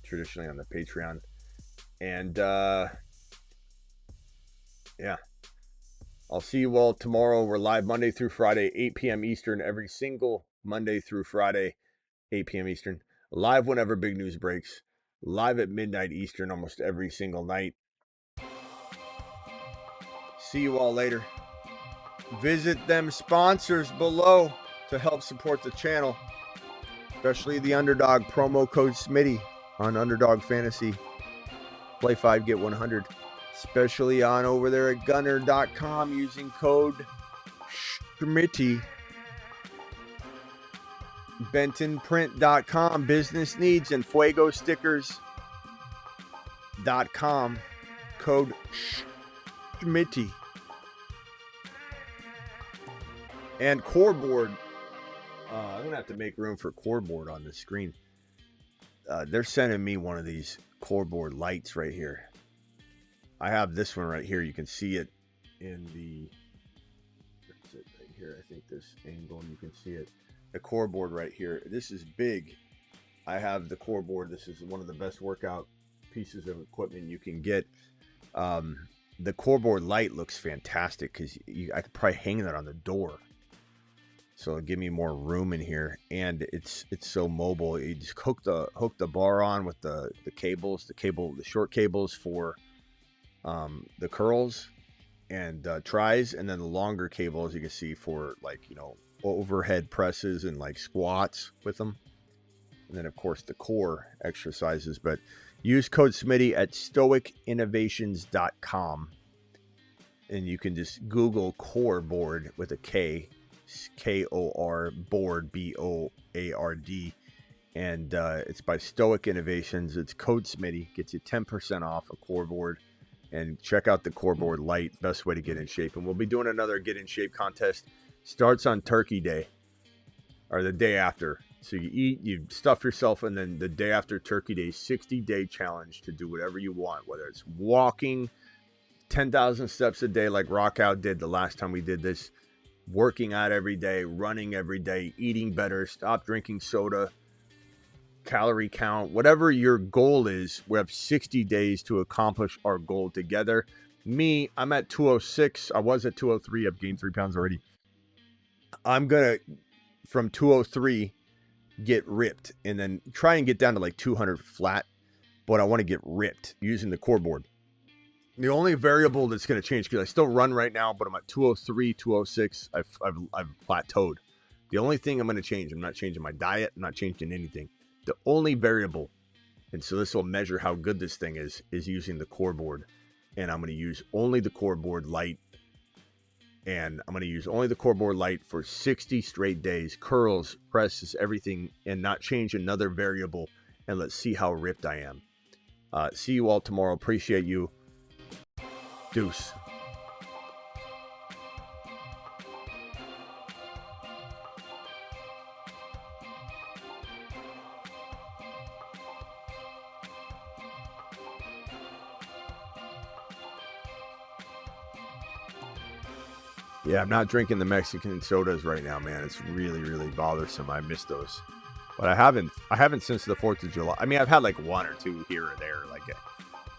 Speaker 1: traditionally on the Patreon. And yeah, I'll see you all tomorrow. We're live Monday through Friday, 8 p.m. Eastern, every single Monday through Friday, 8 p.m. Eastern. Live whenever big news breaks. Live at midnight Eastern almost every single night. See you all later. Visit them sponsors below. to help support the channel, especially the Underdog promo code Smitty on Underdog Fantasy. Play 5, get 100. Especially on over there at gunner.com using code Smitty. BentonPrint.com, business needs, and Fuego Stickers.com, code Smitty. And Coreboard. I'm going to have to make room for Coreboard on the screen. They're sending me one of these Coreboard lights right here. I have this one right here. You can see it in the... That's it right here. I think this angle, and you can see it. The Coreboard right here. This is big. I have the Coreboard. This is one of the best workout pieces of equipment you can get. The Coreboard light looks fantastic because I could probably hang that on the door. So it'll give me more room in here, and it's so mobile. You just hook the bar on with the cables, the short cables for the curls and tries, and then the longer cables you can see for, like, you know, overhead presses and like squats with them, and then of course the core exercises. But use code Smitty at stoicinnovations.com, and you can just Google Core Board with a K, K-O-R board, B-O-A-R-D, and it's by Stoic Innovations. It's code Smitty, gets you 10% off a Core Board. And check out the Core Board light, best way to get in shape. And we'll be doing another get in shape contest. Starts on Turkey Day, or the day after. So you eat, you stuff yourself, and then the day after Turkey Day, 60-day challenge to do whatever you want, whether it's walking 10,000 steps a day like Rockout did the last time we did this, working out every day, running every day, eating better, stop drinking soda, calorie count, whatever your goal is. We have 60 days to accomplish our goal together. Me, I'm at 206. I was at 203. I've gained 3 pounds already. I'm gonna, from 203, get ripped and then try and get down to like 200 flat, but I want to get ripped using the Core Board. The only variable that's going to change, because I still run right now, but I'm at 203, 206. I've plateaued. The only thing I'm going to change, I'm not changing my diet. I'm not changing anything. The only variable, and so this will measure how good this thing is using the Core Board. And I'm going to use only the Core Board light. And I'm going to use only the Core Board light for 60 straight days. Curls, presses, everything, and not change another variable. And let's see how ripped I am. See you all tomorrow. Appreciate you. Deuce. Yeah, I'm not drinking the Mexican sodas right now, man. It's really, really bothersome. I miss those. But I haven't since the 4th of July. I mean, I've had like 1 or 2 here or there, like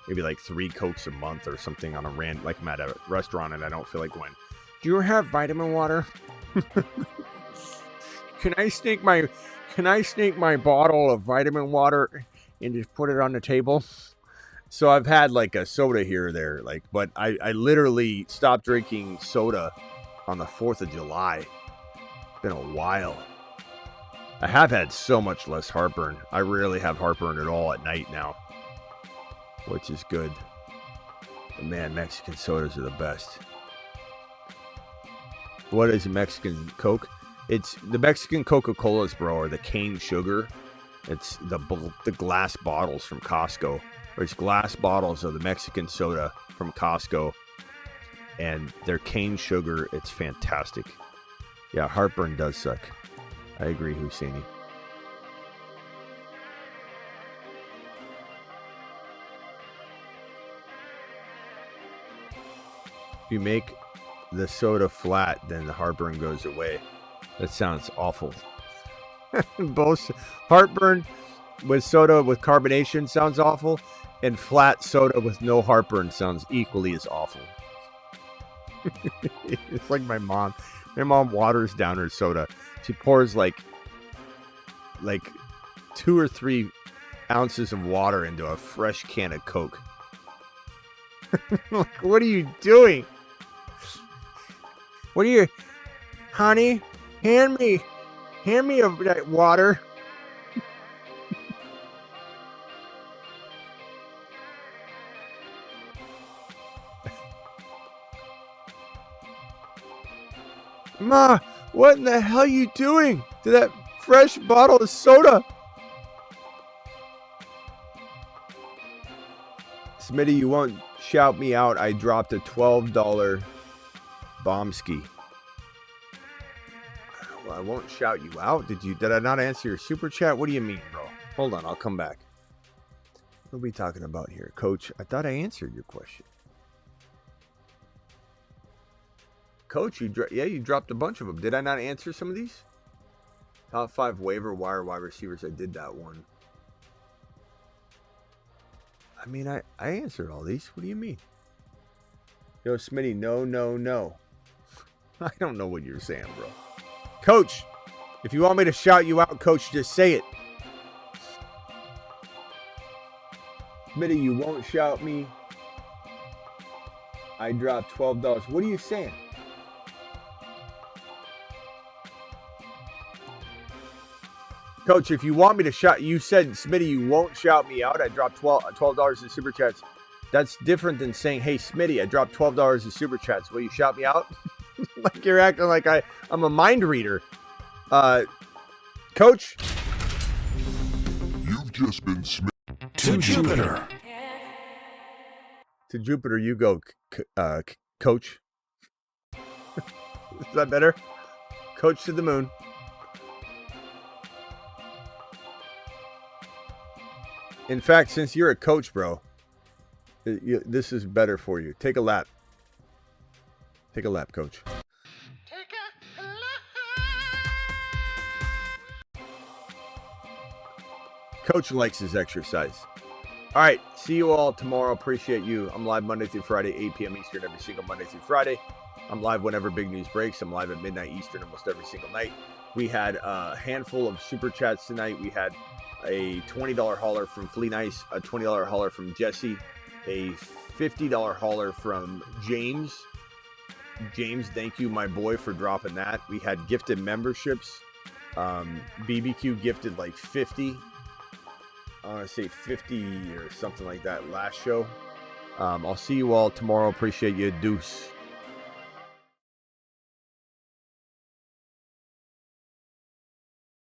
Speaker 1: maybe like 3 Cokes a month or something on a random, like I'm at a restaurant and I don't feel like going, do you have vitamin water? Can I sneak my bottle of vitamin water and just put it on the table? So I've had like a soda here or there, like, but I literally stopped drinking soda on the 4th of July. It's been a while. I have had so much less heartburn. I rarely have heartburn at all at night now, which is good. But man, Mexican sodas are the best. What is a Mexican Coke? It's the Mexican Coca-Colas, bro, or the cane sugar. It's the glass bottles from Costco. There's glass bottles of the Mexican soda from Costco, and they're cane sugar. It's fantastic. Yeah, heartburn does suck. I agree, Husseini. If you make the soda flat, then the heartburn goes away. That sounds awful. Both heartburn with soda with carbonation sounds awful, and flat soda with no heartburn sounds equally as awful. It's like my mom. My mom waters down her soda. She pours like 2 or 3 ounces of water into a fresh can of Coke. Like, what are you doing? What are you, honey? Hand me Hand me that water. Ma, what in the hell are you doing to that fresh bottle of soda? Smitty, you won't shout me out. I dropped a $12 bomb ski. Well, I won't shout you out. Did I not answer your super chat? What do you mean, bro? Hold on, I'll come back. What are we talking about here? Coach, I thought I answered your question. Coach, you dropped a bunch of them. Did I not answer some of these? Top 5 waiver wire wide receivers. I did that one. I mean, I answered all these. What do you mean? Yo, Smitty, no. I don't know what you're saying, bro. Coach, if you want me to shout you out, Coach, just say it. Smitty, you won't shout me. I dropped $12. What are you saying? Coach, if you want me to shout, you said, Smitty, you won't shout me out. I dropped $12 in super chats. That's different than saying, hey, Smitty, I dropped $12 in super chats. Will you shout me out? Like you're acting like I'm a mind reader. Coach?
Speaker 2: You've just been
Speaker 3: To Jupiter.
Speaker 1: To Jupiter you go, Coach. Is that better? Coach to the moon. In fact, since you're a coach, bro, this is better for you. Take a lap. Take a lap, Coach. Coach likes his exercise. All right, see you all tomorrow. Appreciate you. I'm live Monday through Friday, 8 p.m. Eastern, every single Monday through Friday. I'm live whenever big news breaks. I'm live at midnight Eastern almost every single night. We had a handful of super chats tonight. We had a $20 hauler from Flea Nice, a $20 hauler from Jesse, a $50 hauler from James. James, thank you, my boy, for dropping that. We had gifted memberships. BBQ gifted like 50. I want to say 50 or something like that last show. I'll see you all tomorrow. Appreciate you. Deuce.